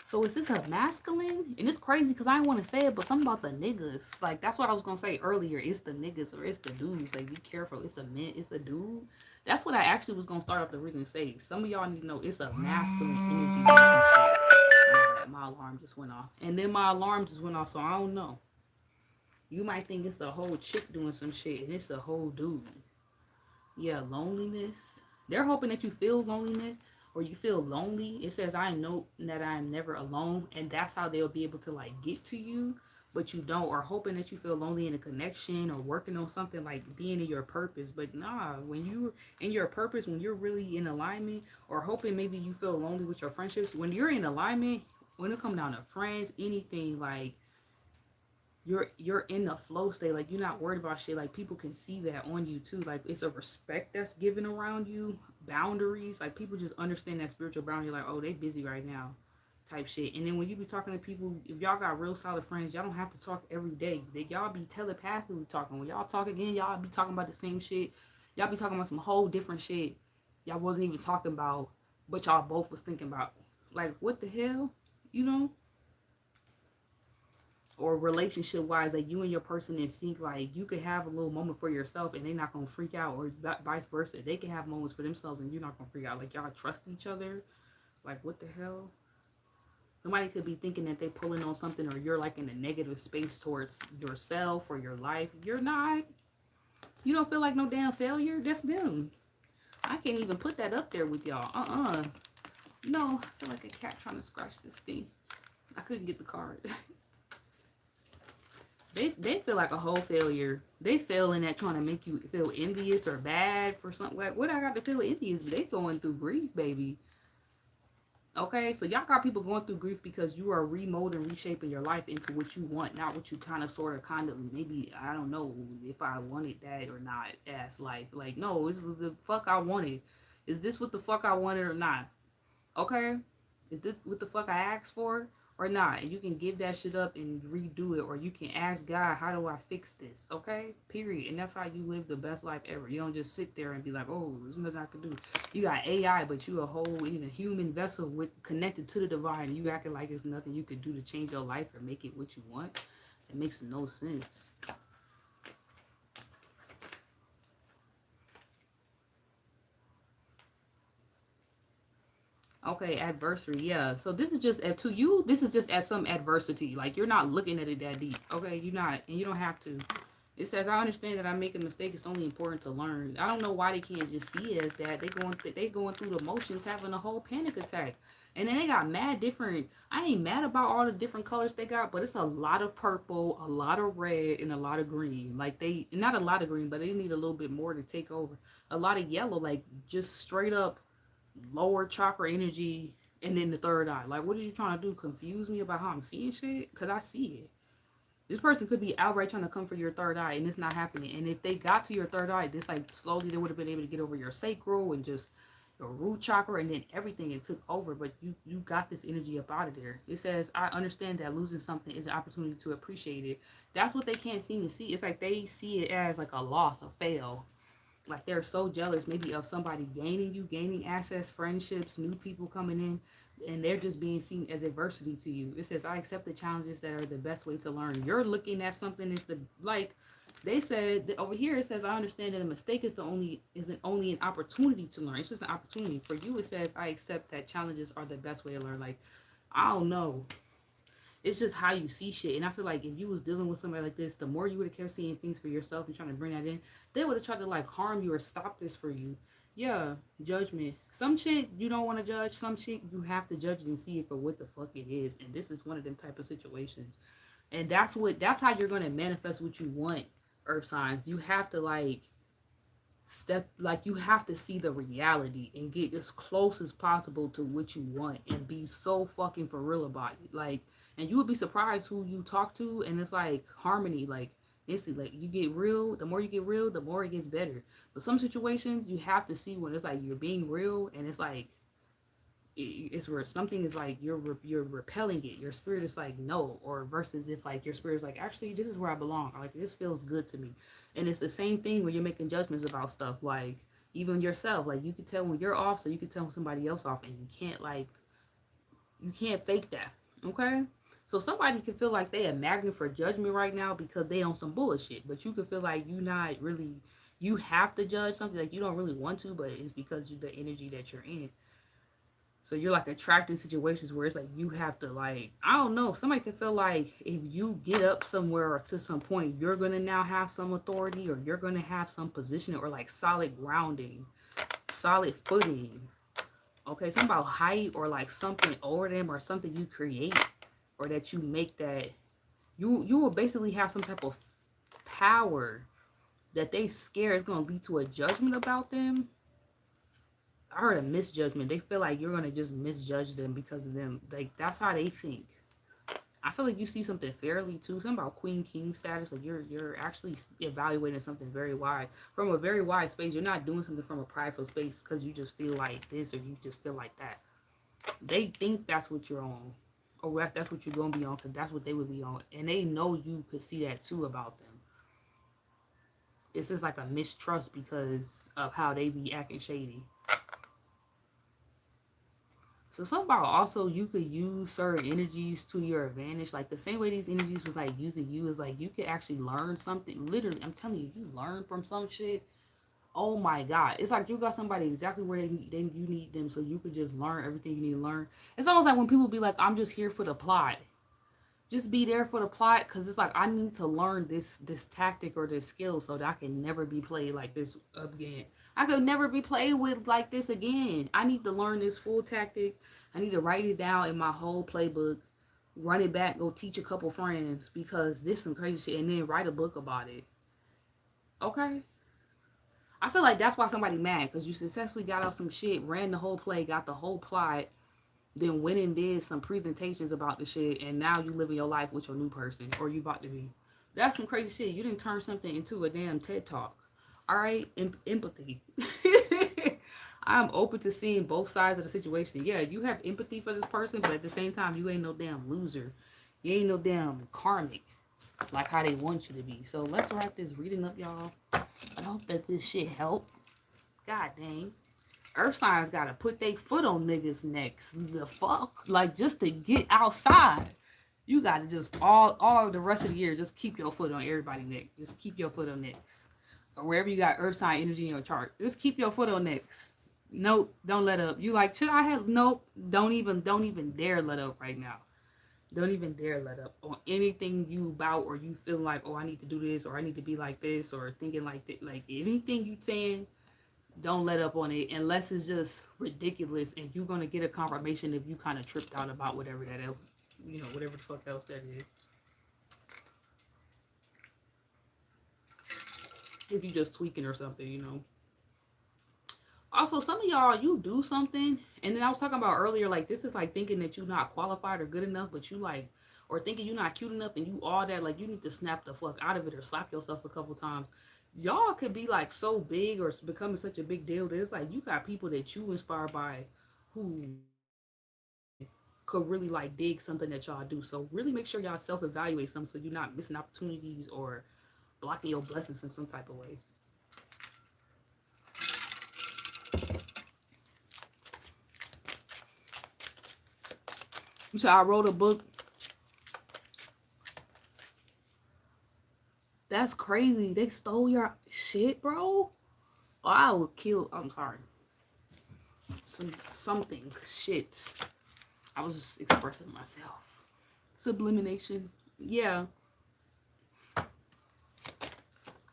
So is this a masculine? And it's crazy because I didn't want to say it, but something about the niggas. Like that's what I was gonna say earlier. It's the niggas or it's the dudes. Like be careful. It's a man. It's a dude. That's what I actually was gonna start off the reading and say. Some of y'all need to know it's a masculine energy. My alarm just went off, and then my alarm just went off. So I don't know. You might think it's a whole chick doing some shit, and it's a whole dude. Yeah, loneliness. They're hoping that you feel loneliness or you feel lonely. It says, I know that I am never alone. And that's how they'll be able to like get to you, but you don't. Or hoping that you feel lonely in a connection or working on something like being in your purpose. But nah, when you're in your purpose, when you're really in alignment, or hoping maybe you feel lonely with your friendships, when you're in alignment, when it comes down to friends, anything like you're in the flow state, like you're not worried about shit, like people can see that on you too, like it's a respect that's given around you, boundaries, like people just understand that spiritual boundary, like oh they busy right now type shit. And then when you be talking to people, if y'all got real solid friends, y'all don't have to talk every day, y'all be telepathically talking. When y'all talk again, y'all be talking about the same shit, y'all be talking about some whole different shit y'all wasn't even talking about, but y'all both was thinking about. Like what the hell, you know. or relationship wise, like you and your person in sync, like you could have a little moment for yourself and they're not gonna freak out, or vice versa. They can have moments for themselves and you're not gonna freak out. Like y'all trust each other. Like what the hell? Somebody could be thinking that they're pulling on something, or you're like in a negative space towards yourself or your life. You're not. You don't feel like no damn failure. That's them. I can't even put that up there with y'all. No, I feel like a cat trying to scratch this thing. I couldn't get the card. They feel like a whole failure. They failing at trying to make you feel envious or bad for something. Like, what I got to feel envious? They going through grief, baby. Okay, so y'all got people going through grief because you are remolding, reshaping your life into what you want, not what you kind of, maybe, I don't know if I wanted that or not, ass life. Like, no, it's the fuck I wanted. Is this what the fuck I wanted or not? Okay? Is this what the fuck I asked for or not? And you can give that shit up and redo it, or you can ask God, how do I fix this? Okay? Period. And that's how you live the best life ever. You don't just sit there and be like, oh, there's nothing I can do. You got AI, but you a whole in a human vessel with connected to the divine. You acting like there's nothing you could do to change your life or make it what you want. It makes no sense. Okay, adversary, yeah. So this is just to you, this is just as some adversity. Like you're not looking at it that deep. Okay, you're not, and you don't have to. It says, I understand that I make a mistake. It's only important to learn. I don't know why they can't just see it as that. They going through the motions, having a whole panic attack. And then they got mad different. I ain't mad about all the different colors they got, but it's a lot of purple, a lot of red, and a lot of green. Like they, not a lot of green, but they need a little bit more to take over. A lot of yellow, like just straight up lower chakra energy, and then the third eye. Like, what are you trying to do? Confuse me about how I'm seeing shit? Because I see it. This person could be outright trying to come for your third eye, and it's not happening. And if they got to your third eye, this like slowly they would have been able to get over your sacral and just your root chakra, and then everything it took over. But you got this energy up out of there. It says, I understand that losing something is an opportunity to appreciate it. That's what they can't seem to see. It's like they see it as like a loss, a fail. Like they're so jealous maybe of somebody gaining you, gaining access, friendships, new people coming in, and they're just being seen as adversity to you. It says, I accept the challenges that are the best way to learn. You're looking at something is the like they said that over here. It says, I understand that a mistake isn't only an opportunity to learn. It's just an opportunity. For you it says, I accept that challenges are the best way to learn. Like, I don't know, it's just how you see shit. And I feel like if you was dealing with somebody like this, the more you would have kept seeing things for yourself and trying to bring that in, they would have tried to like harm you or stop this for you. Yeah, judgment. Some shit you don't want to judge. Some shit you have to judge it and see it for what the fuck it is. And this is one of them type of situations. And that's how you're gonna manifest what you want, earth signs. You have to like you have to see the reality and get as close as possible to what you want and be so fucking for real about it. Like, and you would be surprised who you talk to, and it's like harmony. Like instantly, like you get real. The more you get real, the more it gets better. But some situations you have to see when it's like you're being real, and it's like it's where something is like you're repelling it. Your spirit is like no, or versus if like your spirit is like actually this is where I belong. Or, like this feels good to me, and it's the same thing when you're making judgments about stuff. Like even yourself, like you can tell when you're off, so you can tell somebody else off, and you can't fake that. Okay. So somebody can feel like they a magnet for judgment right now because they on some bullshit, but you can feel like you not really you have to judge something like you don't really want to, but it's because of the energy that you're in. So you're like attracting situations where it's like you have to like I don't know. Somebody can feel like if you get up somewhere or to some point, you're gonna now have some authority or you're gonna have some position or like solid grounding, solid footing. Okay, something about height or like something over them or something you create or that you make that you will basically have some type of power that they scare is gonna lead to a judgment about them. I heard a misjudgment. They feel like you're gonna just misjudge them because of them. Like that's how they think. I feel like you see something fairly too. Something about queen king status. Like you're actually evaluating something very wide from a very wide space. You're not doing something from a prideful space because you just feel like this or you just feel like that. They think that's what you're on, or that's what you're gonna be on because that's what they would be on, and they know you could see that too about them. It's just like a mistrust because of how they be acting shady. So something about also you could use certain energies to your advantage. Like the same way these energies was like using you is like you could actually learn something. Literally, I'm telling you, you learn from some shit. Oh my god. It's like you got somebody exactly where you need them so you could just learn everything you need to learn. It's almost like when people be like, I'm just here for the plot. Just be there for the plot because it's like I need to learn this tactic or this skill so that I can never be played like this again. I could never be played with like this again. I need to learn this full tactic. I need to write it down in my whole playbook, run it back, go teach a couple friends because this some crazy shit, and then write a book about it. Okay. I feel like that's why somebody mad because you successfully got out some shit, ran the whole play, got the whole plot, then went and did some presentations about the shit, and now you living your life with your new person, or you about to be. That's some crazy shit. You didn't turn something into a damn TED talk. All right, empathy. I'm open to seeing both sides of the situation. Yeah, you have empathy for this person, but at the same time, you ain't no damn loser. You ain't no damn karmic, like how they want you to be. So let's wrap this reading up, y'all. I hope that this shit help. God dang. Earth signs gotta put their foot on niggas' necks. The fuck? Like just to get outside. You gotta just all the rest of the year just keep your foot on everybody's neck. Just keep your foot on necks. Or wherever you got earth sign energy in your chart. Just keep your foot on necks. Nope, don't let up. You like, should I have nope, don't even dare let up right now. Don't even dare let up on anything you about or you feel like, oh, I need to do this or I need to be like this or thinking like that. Like anything you saying, don't let up on it unless it's just ridiculous and you're gonna get a confirmation if you kind of tripped out about whatever that else, whatever the fuck else that is. If you just tweaking or something. Also, some of y'all, you do something, and then I was talking about earlier, like this is like thinking that you're not qualified or good enough, but you like, or thinking you're not cute enough, and you all that, like you need to snap the fuck out of it or slap yourself a couple times. Y'all could be like so big or becoming such a big deal that it's like you got people that you inspire by, who could really like dig something that y'all do. So really make sure y'all self evaluate something so you're not missing opportunities or blocking your blessings in some type of way. So I wrote a book. That's crazy. They stole your shit, bro. Oh, I would kill. I'm sorry. Something shit. I was just expressing myself. Sublimination. Yeah.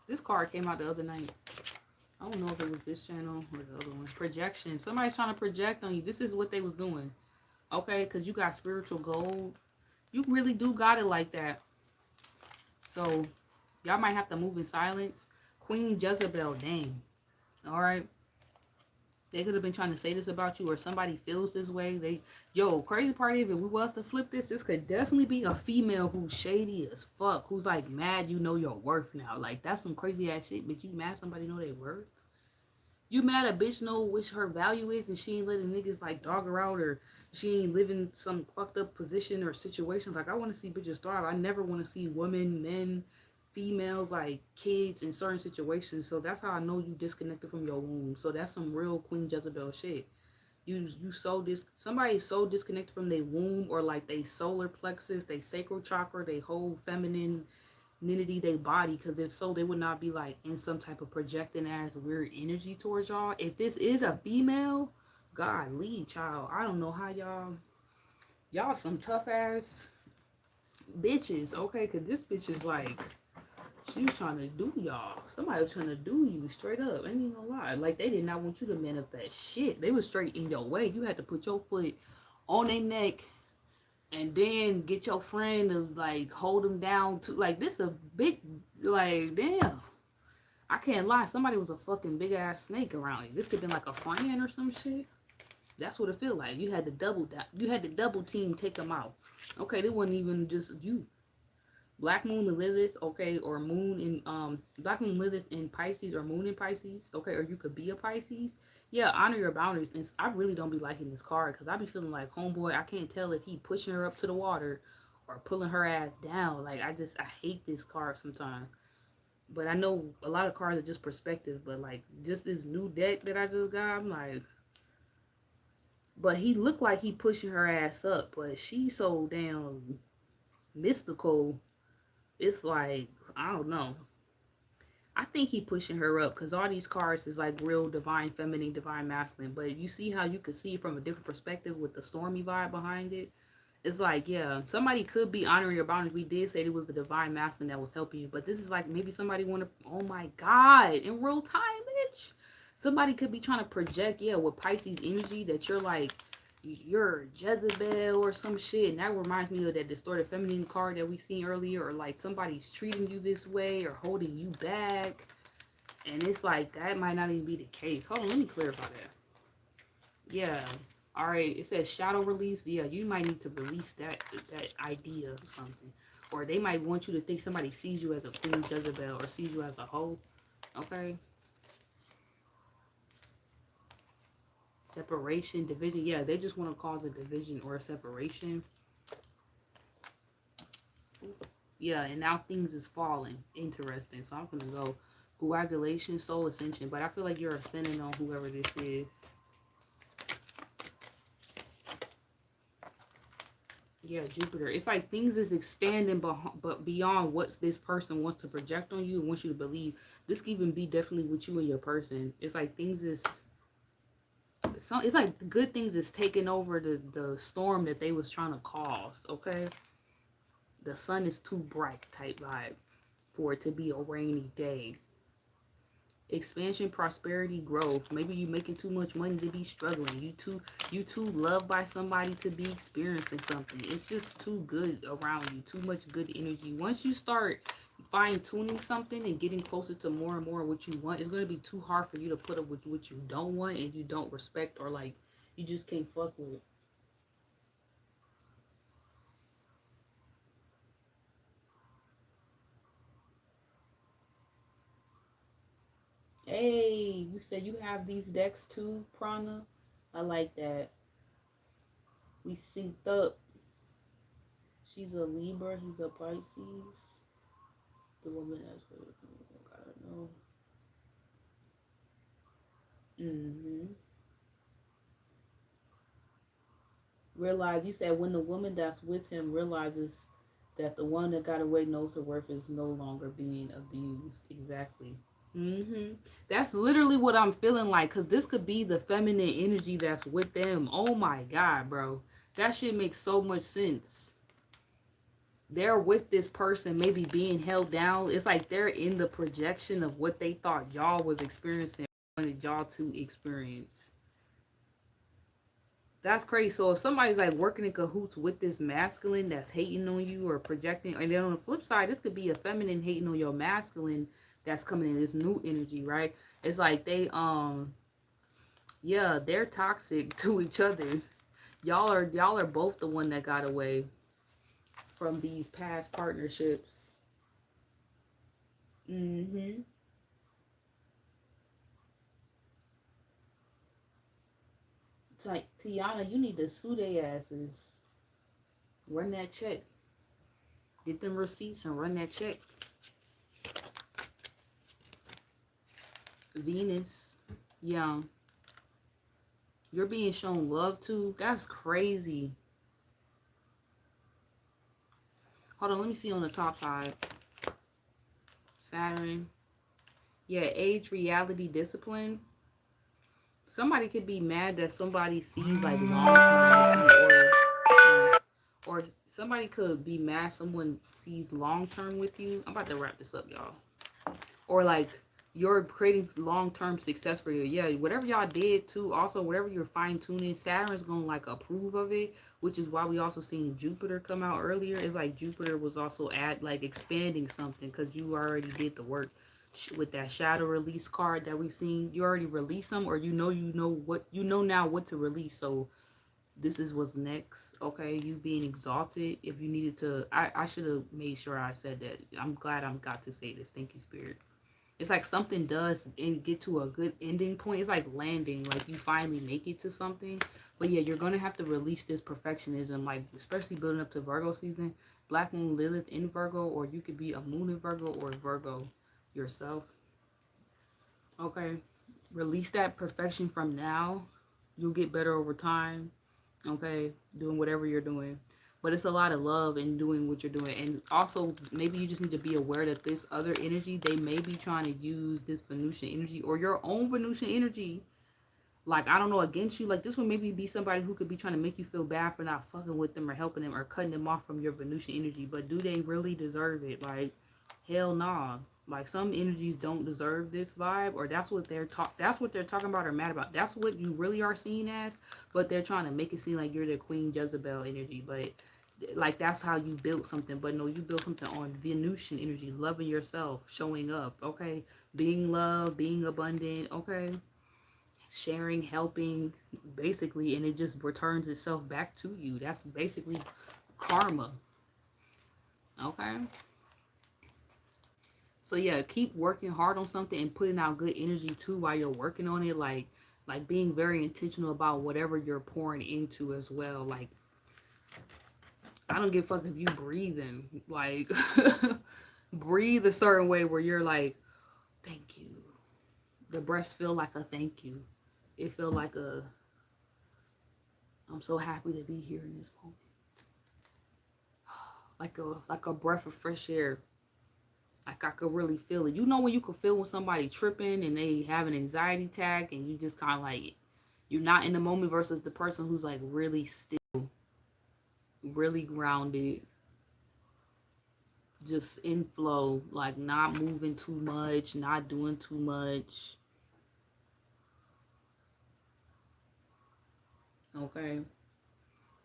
This card came out the other night. I don't know if it was this channel or the other one. Projection. Somebody's trying to project on you. This is what they was doing. Okay, because you got spiritual gold. You really do got it like that. So y'all might have to move in silence. Queen Jezebel, dang. All right. They could have been trying to say this about you, or somebody feels this way. Crazy part of it, we was to flip this could definitely be a female who's shady as fuck, who's like mad you know your worth now. Like that's some crazy ass shit, but you mad somebody know their worth? You mad a bitch know which her value is and she ain't letting niggas like dog her out or she ain't living some fucked up position or situations. Like I want to see bitches thrive. I never want to see women, men, females, like kids in certain situations. So that's how I know you disconnected from your womb. So that's some real Queen Jezebel shit. You so somebody so disconnected from their womb or like they solar plexus, they sacral chakra, they whole feminine nitty they body, because if so they would not be like in some type of projecting ass weird energy towards y'all. If this is a female, god lead child, I don't know how y'all some tough ass bitches, okay? Because this bitch is like she was trying to do y'all. Somebody was trying to do you straight up. Ain't even gonna lie. Like they did not want you to manifest shit. They was straight in your way. You had to put your foot on their neck and then get your friend to like hold them down to like this a big like damn. I can't lie. Somebody was a fucking big ass snake around you. This could have been like a friend or some shit. That's what it feel like. You had to double that. You had to double team take them out. Okay, they wasn't even just you. Black Moon and Lilith, okay, or Moon in Black Moon Lilith in Pisces or Moon in Pisces, okay, or you could be a Pisces. Yeah, honor your boundaries. And I really don't be liking this card because I be feeling like homeboy. I can't tell if he pushing her up to the water or pulling her ass down. Like I hate this card sometimes. But I know a lot of cards are just perspective. But like just this new deck that I just got, I'm like, But he looked like he pushing her ass up, but she's so damn mystical. It's like, I don't know. I think he pushing her up because all these cards is like real divine feminine, divine masculine. But you see how you could see from a different perspective with the stormy vibe behind it. It's like, yeah, somebody could be honoring your boundaries. We did say it was the divine masculine that was helping you, but this is like maybe somebody want to. Oh my God, in real time, bitch. Somebody could be trying to project, yeah, with Pisces energy that you're like you're Jezebel or some shit. And that reminds me of that distorted feminine card that we seen earlier, or like somebody's treating you this way or holding you back. And it's like that might not even be the case. Hold on, let me clarify that. Yeah. All right. It says shadow release. Yeah, you might need to release that idea of something. Or they might want you to think somebody sees you as a queen Jezebel or sees you as a hoe. Okay. Separation, division. Yeah, they just want to cause a division or a separation. Yeah, and now things is falling. Interesting. So I'm gonna go coagulation, soul ascension. But I feel like you're ascending on whoever this is. Yeah, Jupiter. It's like things is expanding, but beyond what this person wants to project on you and wants you to believe. This can even be definitely with you and your person. It's like things is. It's like the good things is taking over the storm that they was trying to cause. Okay, the sun is too bright type vibe for it to be a rainy day. Expansion, prosperity, growth. Maybe you making too much money to be struggling. You too loved by somebody to be experiencing something. It's just too good around you. Too much good energy. Once you start fine tuning something and getting closer to more and more what you want, it's gonna be too hard for you to put up with what you don't want and you don't respect, or like you just can't fuck with. Hey, you said you have these decks too, Prana. I like that. We synced up. She's a Libra. He's a Pisces. The woman that's gotta know. Mm-hmm. Realize, you said when the woman that's with him realizes that the one that got away knows her worth is no longer being abused. Exactly. Mm-hmm. That's literally what I'm feeling like, because this could be the feminine energy that's with them. Oh my God, bro. That shit makes so much sense. They're with this person maybe being held down. It's like they're in the projection of what they thought y'all was experiencing, wanted y'all to experience. That's crazy. So if somebody's like working in cahoots with this masculine that's hating on you or projecting, and then on the flip side, this could be a feminine hating on your masculine that's coming in this new energy, right? It's like yeah, they're toxic to each other. Y'all are both the one that got away from these past partnerships. Mm-hmm. It's like, Tiana, you need to sue their asses. Run that check. Get them receipts and run that check. Venus. Yeah. You're being shown love too. That's crazy. Hold on, let me see on the top side. Saturn. Yeah, age, reality, discipline. Somebody could be mad that somebody sees like long term, or somebody could be mad someone sees long term with you. I'm about to wrap this up, y'all. Or like you're creating long-term success for you. Yeah, whatever y'all did too, also whatever you're fine-tuning, Saturn's gonna like approve of it, which is why we also seen Jupiter come out earlier. It's like Jupiter was also at like expanding something because you already did the work with that shadow release card that we've seen. You already released them, or you know what you know now what to release. So this is what's next. Okay, you being exalted. If you needed to, I should have made sure I said that. I'm glad I got to say this. Thank you, Spirit. It's like something does and get to a good ending point. It's like landing, like you finally make it to something. But yeah, you're gonna have to release this perfectionism, like especially building up to Virgo season. Black Moon Lilith in Virgo, or you could be a Moon in Virgo or Virgo yourself. Okay, release that perfection from now. You'll get better over time. Okay, doing whatever you're doing. But it's a lot of love in doing what you're doing. And also, maybe you just need to be aware that this other energy, they may be trying to use this Venusian energy or your own Venusian energy, like, I don't know, against you. Like, this would maybe be somebody who could be trying to make you feel bad for not fucking with them or helping them or cutting them off from your Venusian energy. But do they really deserve it? Like, hell nah. Like, some energies don't deserve this vibe, or that's what they're talking about or mad about. That's what you really are seen as, but they're trying to make it seem like you're the Queen Jezebel energy. But like, that's how you built something. But no, you built something on Venusian energy, loving yourself, showing up, okay, being loved, being abundant, okay, sharing, helping, basically, and it just returns itself back to you. That's basically karma. Okay. So yeah, keep working hard on something and putting out good energy too while you're working on it. Like being very intentional about whatever you're pouring into as well. Like, I don't give a fuck if you breathing. Like, breathe a certain way where you're like, thank you. The breaths feel like a thank you. It feel like a, I'm so happy to be here in this moment. Like a breath of fresh air. Like, I could really feel it. You know when you could feel when somebody tripping and they have an anxiety attack and you just kind of like, you're not in the moment versus the person who's like really still, really grounded, just in flow, like not moving too much, not doing too much. Okay.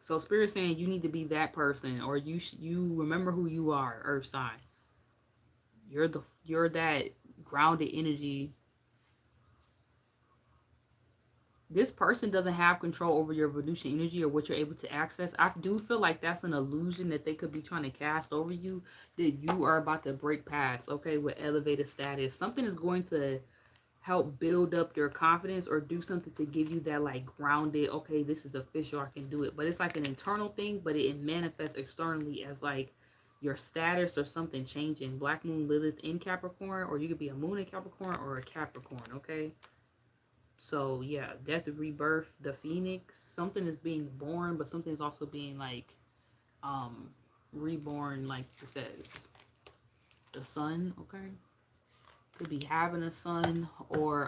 So Spirit saying you need to be that person, or you remember who you are, Earth sign. You're that grounded energy. This person doesn't have control over your Venusian energy or what you're able to access. I do feel like that's an illusion that they could be trying to cast over you, that you are about to break past, okay, with elevated status. Something is going to help build up your confidence or do something to give you that like grounded, okay, this is official, I can do it. But it's like an internal thing, but it manifests externally as like your status or something changing. Black moon Lilith in Capricorn, or you could be a moon in Capricorn or a Capricorn, okay? So yeah, death, rebirth, the phoenix, something is being born, but something is also being like reborn, like it says. The sun, okay? Could be having a son, or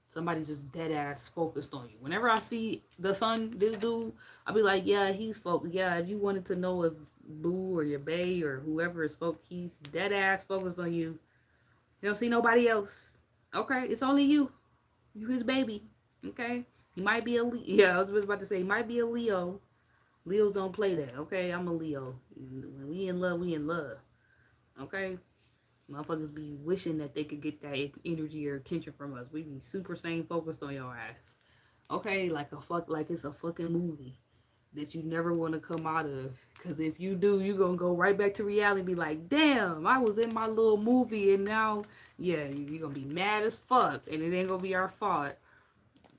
somebody just dead ass focused on you. Whenever I see the son, this dude, I'll be like, yeah, he's focused. Yeah, if you wanted to know if Boo or your bae or whoever is focused, he's dead ass focused on you. You don't see nobody else. Okay, it's only you. You his baby. Okay? He might be a Leo. Yeah, I was just about to say, he might be a Leo. Leos don't play that. Okay? I'm a Leo. When we in love, we in love. Okay? Motherfuckers be wishing that they could get that energy or attention from us. We be super sane focused on your ass. Okay? Like it's a fucking movie that you never want to come out of. Because if you do, you're going to go right back to reality and be like, damn, I was in my little movie and now, yeah, you're going to be mad as fuck. And it ain't going to be our fault.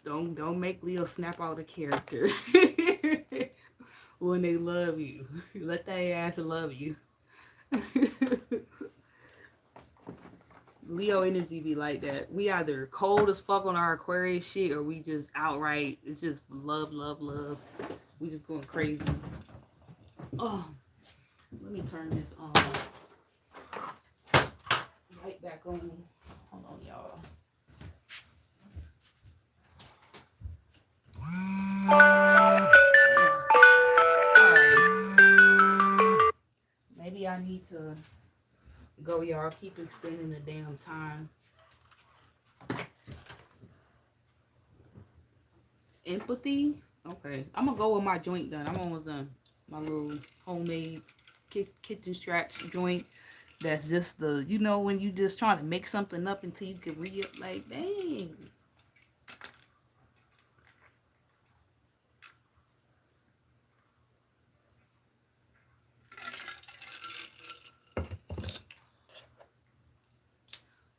Don't make Leo snap out of character when they love you. Let that ass love you. Leo energy be like that. We either cold as fuck on our Aquarius shit, or we just outright, it's just love, love, love. We just going crazy. Oh, let me turn this on. Right back on. Hold on, y'all. Alright. Maybe I need to go, y'all. Keep extending the damn time. Empathy? Okay. I'm gonna go with my joint done. I'm almost done. My little homemade kitchen scratch joint. That's just the, you know, when you just trying to make something up until you can read it, like, dang.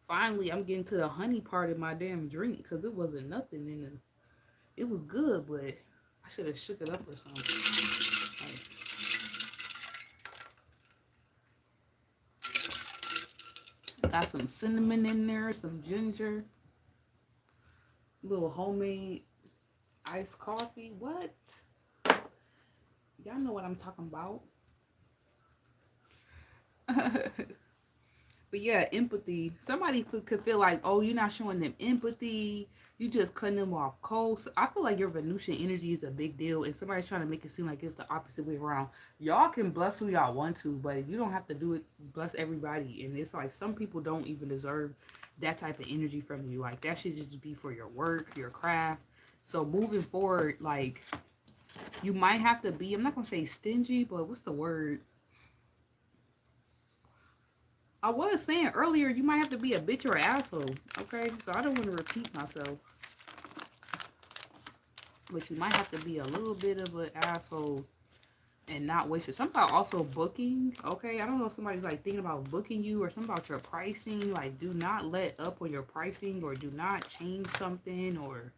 Finally, I'm getting to the honey part of my damn drink, because it wasn't nothing in it. It was good, but I should have shook it up or something. Like, got some cinnamon in there, some ginger, little homemade iced coffee. What? Y'all know what I'm talking about. But yeah, empathy. Somebody could feel like, oh, you're not showing them empathy. You just cutting them off cold. So I feel like your Venusian energy is a big deal, and somebody's trying to make it seem like it's the opposite way around. Y'all can bless who y'all want to, but you don't have to do it. Bless everybody, and it's like some people don't even deserve that type of energy from you. Like that should just be for your work, your craft. So moving forward, like you might have to be. I'm not gonna say stingy, but what's the word? I was saying earlier, you might have to be a bitch or an asshole. Okay, so I don't want to repeat myself, but you might have to be a little bit of an asshole and not waste your. Something about also booking. Okay, I don't know if somebody's like thinking about booking you or something about your pricing. Like, do not let up on your pricing or do not change something or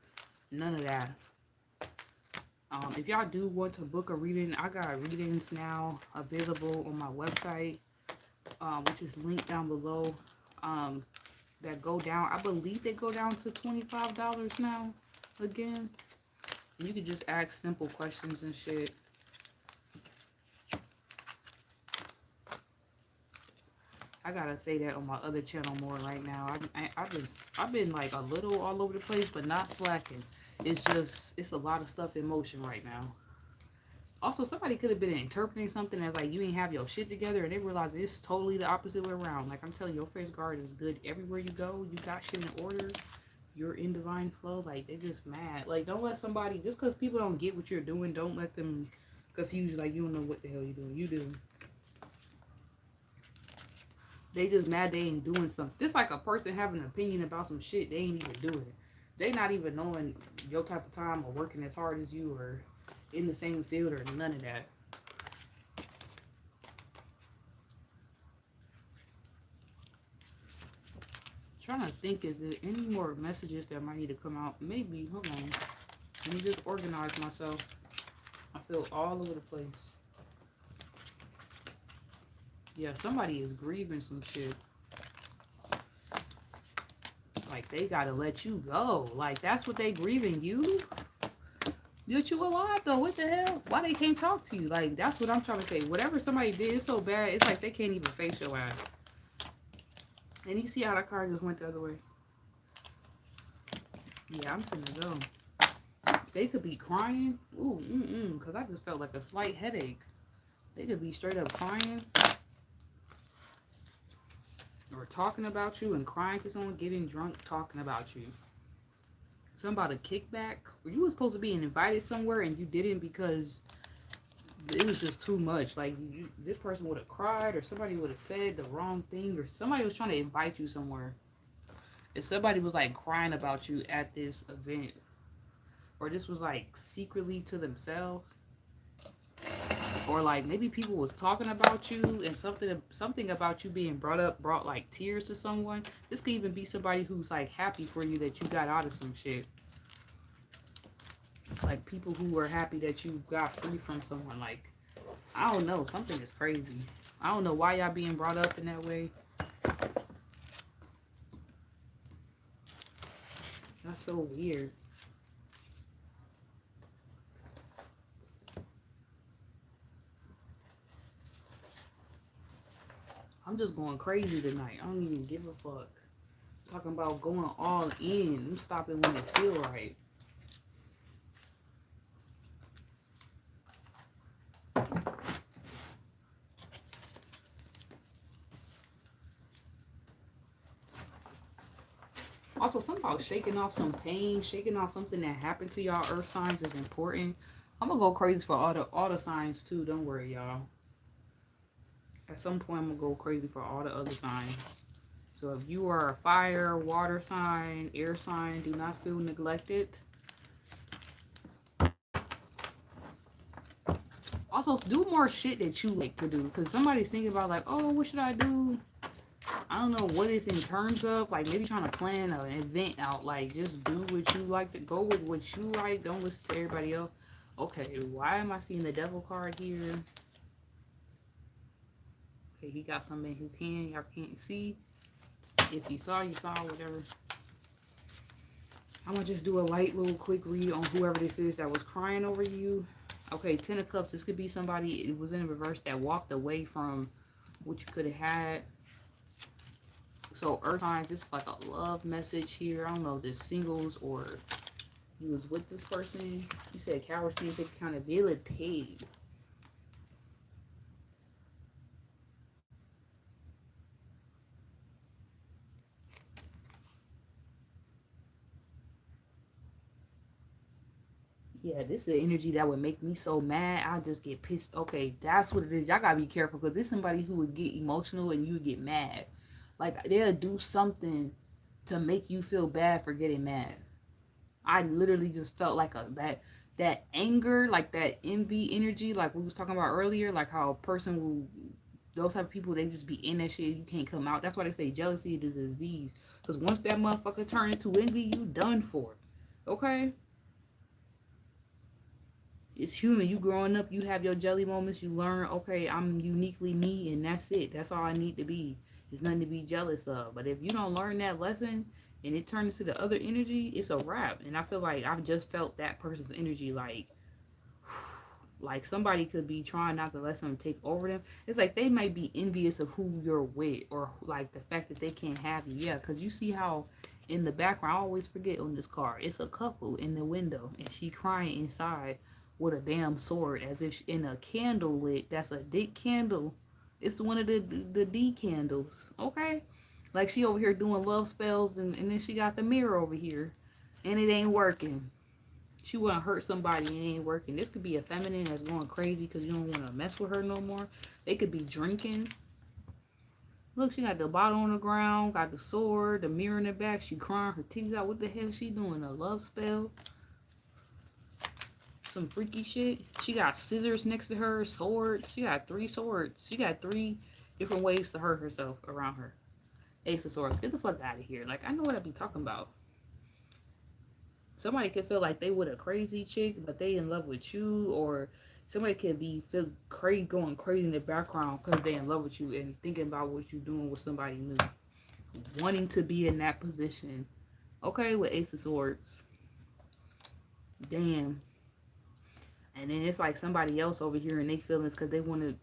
none of that. If y'all do want to book a reading, I got readings now available on my website, which is linked down below. That go down. I believe they go down to $25 now again. And you can just ask simple questions and shit. I gotta say that on my other channel more right now. I've been like a little all over the place, but not slacking. It's a lot of stuff in motion right now. Also, somebody could have been interpreting something as like you ain't have your shit together, and they realize it's totally the opposite way around. Like I'm telling you, your face guard is good everywhere you go. You got shit in order. You're in divine flow. Like they just mad. Like don't let somebody just because people don't get what you're doing, don't let them confuse you. Like you don't know what the hell you're doing. You do. They just mad they ain't doing something. It's like a person having an opinion about some shit they ain't even doing. They not even knowing your type of time or working as hard as you or in the same field or none of that. Trying to think, is there any more messages that might need to come out? Maybe. Hold on. Let me just organize myself. I feel all over the place. Yeah, somebody is grieving some shit. Like they gotta let you go. Like that's what they grieving you. That you alive though. What the hell? Why they can't talk to you? Like that's what I'm trying to say. Whatever somebody did is so bad. It's like they can't even face your ass. And you see how that card just went the other way. Yeah, I'm finna go. They could be crying. Ooh, because I just felt like a slight headache. They could be straight up crying. Or talking about you and crying to someone, getting drunk, talking about you. Something about a kickback. Or you were supposed to be invited somewhere and you didn't because it was just too much. Like, this person would have cried or somebody would have said the wrong thing or somebody was trying to invite you somewhere. And somebody was, like, crying about you at this event. Or this was, like, secretly to themselves. Or like maybe people was talking about you and something about you being brought like tears to someone. This could even be somebody who's like happy for you that you got out of some shit. Like people who were happy that you got free from someone. Like I don't know, something is crazy. I don't know why y'all being brought up in that way. That's so weird. I'm just going crazy tonight. I don't even give a fuck. Talking about going all in. I'm stopping when it feel right. Also, something about shaking off some pain, shaking off something that happened to y'all earth signs is important. I'm gonna go crazy for all the signs too. Don't worry, y'all. At some point, I'm gonna go crazy for all the other signs. So if you are a fire, water sign, air sign, do not feel neglected. Also, do more shit that you like to do. Because somebody's thinking about like, oh, what should I do? I don't know what it's in terms of. Like maybe trying to plan an event out. Like just do what you like to go with what you like. Don't listen to everybody else. Okay, why am I seeing the devil card here? Okay, he got something in his hand. Y'all can't see. If you saw, whatever. I'm gonna just do a light little quick read on whoever this is that was crying over you. Okay, 10 of Cups. This could be somebody, it was in reverse, that walked away from what you could have had. So Earth signs, this is like a love message here. I don't know if this singles or you was with this person. You said cowards can't take accountability. Yeah, this is the energy that would make me so mad. I'll just get pissed. Okay, that's what it is. Y'all gotta be careful because this is somebody who would get emotional and you would get mad. Like they'll do something to make you feel bad for getting mad. I literally just felt like that anger, like that envy energy, like we was talking about earlier, like how a person will, those type of people, they just be in that shit. You can't come out. That's why they say jealousy is a disease. Because once that motherfucker turn into envy, you done for. Okay. It's human. You growing up, you have your jelly moments. You learn, okay, I'm uniquely me, and that's it. That's all I need to be. There's nothing to be jealous of. But if you don't learn that lesson and it turns into the other energy, it's a wrap. And I feel like I've just felt that person's energy, like somebody could be trying not to let something take over them. It's like they might be envious of who you're with, or like the fact that they can't have you. Yeah, because you see how in the background, I always forget on this card, it's a couple in the window and she crying inside with a damn sword, as if in a candle lit. That's a dick candle. It's one of the D candles. Okay, like she over here doing love spells, and then she got the mirror over here, and it ain't working. She want to hurt somebody and it ain't working. This could be a feminine that's going crazy because you don't want to mess with her no more. They could be drinking. Look, she got the bottle on the ground, got the sword, the mirror in the back. She crying her teeth out. What the hell she doing? A love spell? Some freaky shit. She got scissors next to her, swords. She got 3 swords. She got 3 different ways to hurt herself around her. Ace of Swords. Get the fuck out of here. Like, I know what I be talking about. Somebody could feel like they with a crazy chick, but they in love with you, or somebody could be feel crazy, going crazy in the background because they in love with you and thinking about what you're doing with somebody new, wanting to be in that position. Okay, with Ace of Swords. Damn. And then it's like somebody else over here and they feelings because they want to,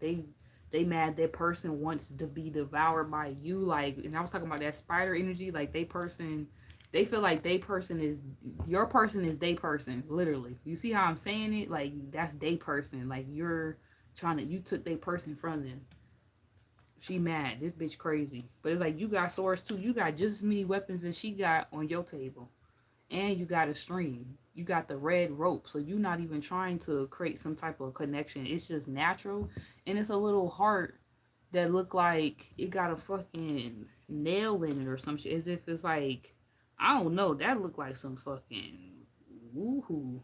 they mad that person wants to be devoured by you. Like, and I was talking about that spider energy. Like they person, they feel like they person is, your person is they person, literally. You see how I'm saying it? Like that's they person. Like you're trying to, you took they person from them. She mad. This bitch crazy. But it's like you got swords too. You got just as many weapons as she got on your table. And you got a string. You got the red rope. So you're not even trying to create some type of connection. It's just natural. And it's a little heart that look like it got a fucking nail in it or some shit. As if it's like, I don't know. That look like some fucking woohoo.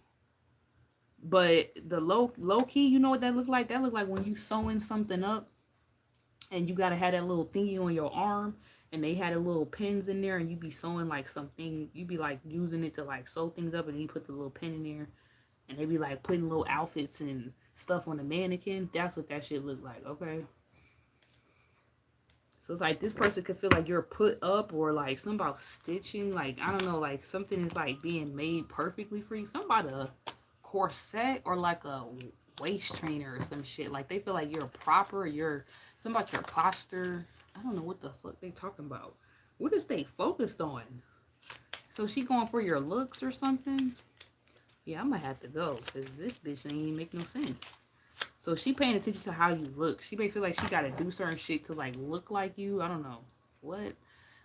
But the low key, you know what that look like? That look like when you sewing something up and you gotta have that little thingy on your arm, and they had a little pins in there, and you be sewing like something, you be like using it to like sew things up, and you put the little pin in there, and they be like putting little outfits and stuff on the mannequin. That's what that shit look like. Okay, so it's like this person could feel like you're put up, or like something about stitching, like I don't know, like something is like being made perfectly for you. Something about a corset or like a waist trainer or some shit. Like they feel like you're proper, you're something about your posture. I don't know what the fuck they talking about. What is they focused on? So she going for your looks or something? Yeah, I'm gonna have to go because this bitch ain't even make no sense. So she paying attention to how you look. She may feel like she gotta do certain shit to like look like you. I don't know. What?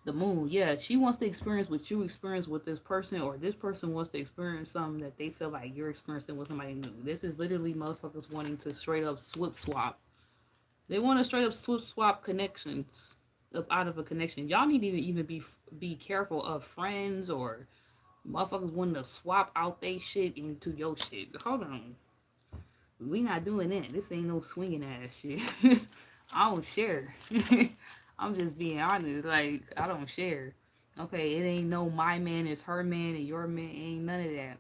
The moon. Yeah, she wants to experience what you experience with this person, or this person wants to experience something that they feel like you're experiencing with somebody new. This is literally motherfuckers wanting to straight up swip swap. They want to straight up swip swap connections up out of a connection. Y'all need to even be careful of friends or motherfuckers wanting to swap out they shit into your shit. Hold on. We not doing that. This ain't no swinging ass shit. I don't share. I'm just being honest. Like, I don't share. Okay, it ain't no my man is her man and your man. Ain't none of that.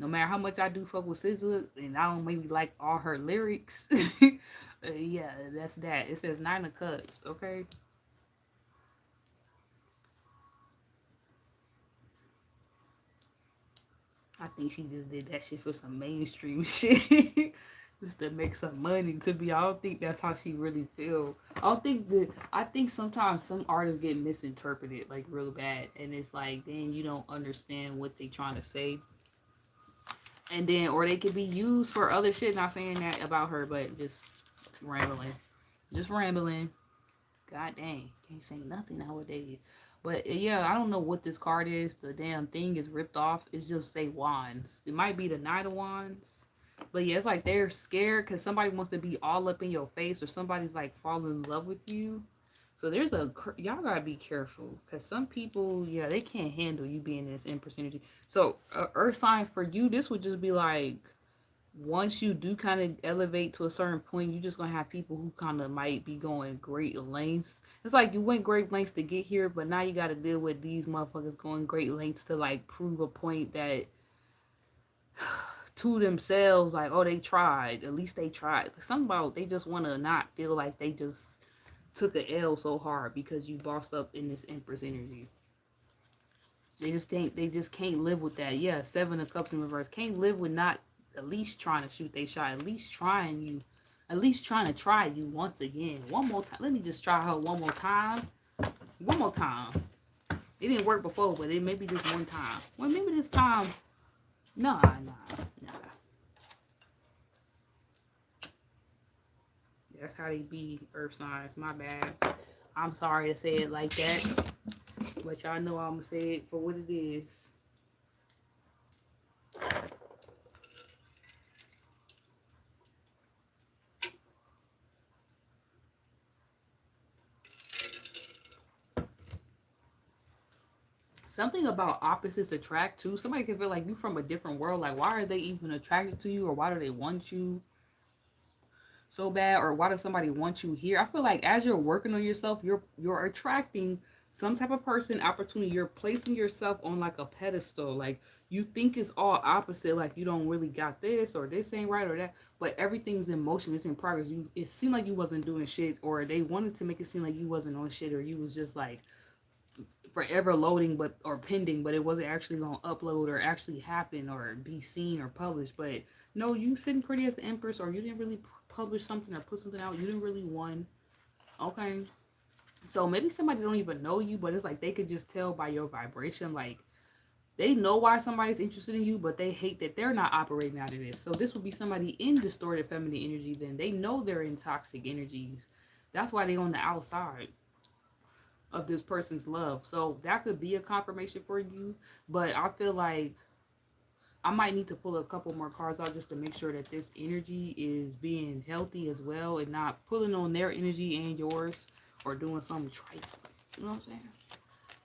No matter how much I do fuck with SZA and I don't maybe like all her lyrics. Yeah, that's that. It says 9 of Cups. Okay. I think she just did that shit for some mainstream shit. Just to make some money. To be, I don't think that's how she really feel. I don't think that. I think sometimes some artists get misinterpreted like real bad, and it's like then you don't understand what they trying to say, and then or they could be used for other shit. Not saying that about her, but rambling, just rambling. God dang, can't say nothing nowadays. But yeah, I don't know what this card is. The damn thing is ripped off. It's just say wands. It might be the Knight of Wands. But yeah, it's like they're scared because somebody wants to be all up in your face or somebody's like falling in love with you. So y'all gotta be careful because some people, yeah, they can't handle you being in this Empress energy. So Earth sign for you, this would just be like once you do kind of elevate to a certain point, you just gonna have people who kind of might be going great lengths. It's like you went great lengths to get here, but now you got to deal with these motherfuckers going great lengths to like prove a point that to themselves, like, oh, they tried. At least they tried. Something about they just want to not feel like they just took a L so hard because you bossed up in this Empress energy. They just can't live with that. Yeah, 7 of Cups in reverse. Can't live with not at least trying to shoot they shot. At least trying to try you once again. One more time. Let me just try her one more time. One more time. It didn't work before, but it maybe this one time. Well, maybe this time. Nah. That's how they be, Earth signs. My bad. I'm sorry to say it like that. But y'all know I'm going to say it for what it is. Something about opposites attract too. Somebody can feel like you from a different world. Like, why are they even attracted to you? Or why do they want you so bad? Or why does somebody want you here? I feel like as you're working on yourself, you're attracting some type of person, opportunity. You're placing yourself on like a pedestal. Like you think it's all opposite, like you don't really got this or this ain't right or that, but everything's in motion, it's in progress. It seemed like you wasn't doing shit, or they wanted to make it seem like you wasn't on shit, or you was just like forever loading but or pending, but it wasn't actually gonna upload or actually happen or be seen or published. But no, you sitting pretty as the Empress, or you didn't really publish something or put something out, you didn't really won. Okay, so maybe somebody don't even know you, but it's like they could just tell by your vibration, like they know why somebody's interested in you, but they hate that they're not operating out of this. So this would be somebody in distorted feminine energy. Then they know they're in toxic energies. That's why they're on the outside of this person's love. So that could be a confirmation for you. But I feel like I might need to pull a couple more cards out just to make sure that this energy is being healthy as well and not pulling on their energy and yours or doing something trifling. You know what I'm saying?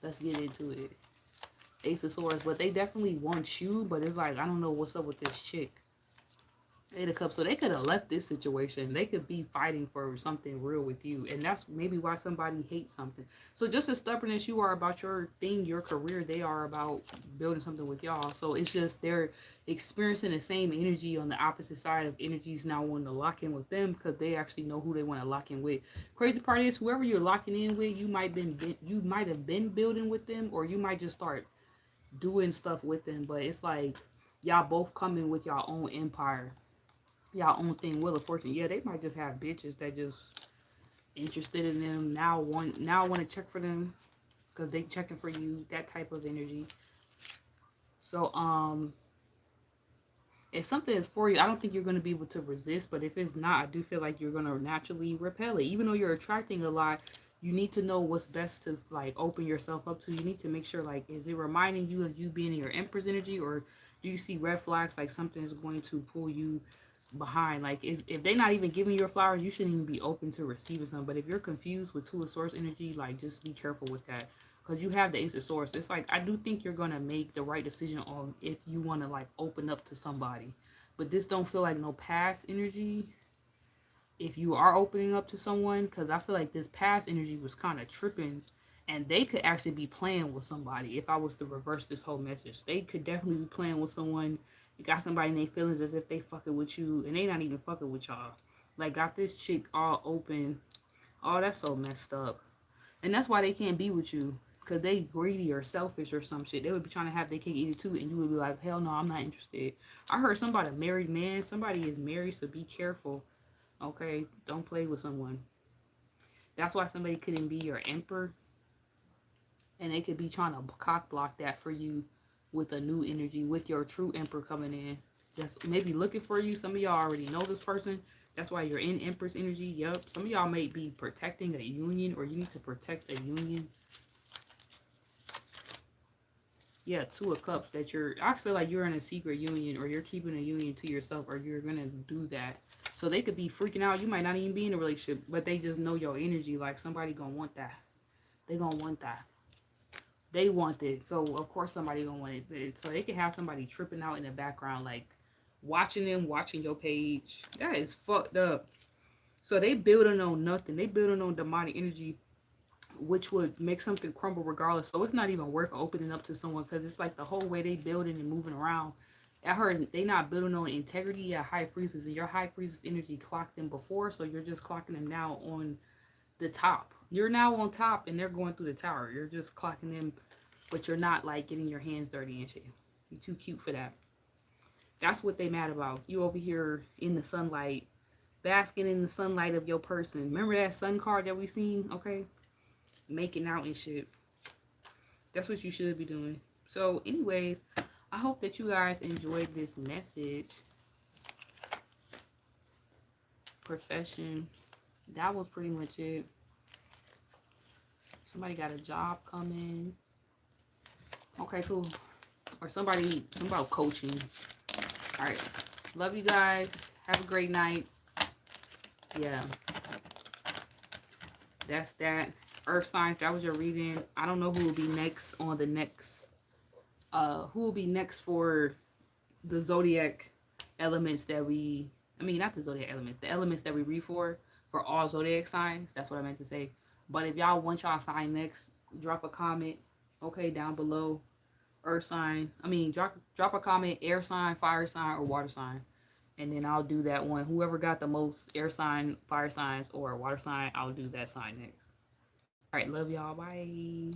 Let's get into it. Ace of Swords, but they definitely want you, but it's like, I don't know what's up with this chick. 8 of Cups. So they could have left this situation. They could be fighting for something real with you. And that's maybe why somebody hates something. So just as stubborn as you are about your thing, your career, they are about building something with y'all. So it's just they're experiencing the same energy on the opposite side of energies now wanting to lock in with them because they actually know who they want to lock in with. Crazy part is whoever you're locking in with, you might have been building with them, or you might just start doing stuff with them. But it's like y'all both coming with y'all own empire, y'all own thing. Wheel of Fortune. Yeah, they might just have bitches that just interested in them now want to check for them because they checking for you. That type of energy. So if something is for you, I don't think you're going to be able to resist. But if it's not, I do feel like you're going to naturally repel it. Even though you're attracting a lot, you need to know what's best to like open yourself up to. You need to make sure, like, is it reminding you of you being in your Empress energy, or do you see red flags like something is going to pull you behind? Like, if they're not even giving you your flowers, you shouldn't even be open to receiving some. But if you're confused with 2 of Swords energy, like, just be careful with that, because you have the Ace of Swords. It's like I do think you're gonna make the right decision on if you want to like open up to somebody, but this don't feel like no past energy if you are opening up to someone, because I feel like this past energy was kind of tripping, and they could actually be playing with somebody. If I was to reverse this whole message, they could definitely be playing with someone. You got somebody in their feelings as if they fucking with you, and they not even fucking with y'all. Like, got this chick all open. Oh, that's so messed up. And that's why they can't be with you. because they greedy or selfish or some shit. They would be trying to have their cake eat it too, and you would be like, hell no, I'm not interested. I heard somebody married man. Somebody is married, so be careful. Okay, don't play with someone. That's why somebody couldn't be your emperor, and they could be trying to cock block that for you with a new energy, with your true emperor coming in. That's maybe looking for you. Some of y'all already know this person. That's why you're in empress energy. Yup. Some of y'all may be protecting a union, or you need to protect a union. Yeah, Two of Cups, that you're, I feel like you're in a secret union, or you're keeping a union to yourself, or you're gonna do that. So they could be freaking out. You might not even be in a relationship, but they just know your energy. Like somebody gonna want that. They gonna want that. They want it. So of course somebody gonna want it. So they can have somebody tripping out in the background, like watching them, watching your page. That is fucked up. So they building on nothing. They building on demonic energy, which would make something crumble regardless. So it's not even worth opening up to someone, because it's like the whole way they building and moving around. I heard they not building on integrity at high priestess, and your high priestess energy clocked them before, so you're just clocking them now on the top. You're now on top, and they're going through the tower. You're just clocking them, but you're not like getting your hands dirty and shit. You're too cute for that. That's what they mad about. You over here in the sunlight, basking in the sunlight of your person. Remember that sun card that we seen? Okay, making out and shit. That's what you should be doing. So, anyways, I hope that you guys enjoyed this message. Profession. That was pretty much it. Somebody got a job coming. Okay, cool. Or somebody coaching. All right. Love you guys. Have a great night. Yeah. That's that. Earth signs, that was your reading. I don't know who will be next on the next who will be next for the zodiac elements that we, I mean not the zodiac elements, the elements that we read for all zodiac signs. That's what I meant to say. But if y'all want y'all sign next, drop a comment, okay, down below. Earth sign. I mean drop a comment, air sign, fire sign, or water sign. And then I'll do that one. Whoever got the most air sign, fire signs, or water sign, I'll do that sign next. All right, love y'all. Bye.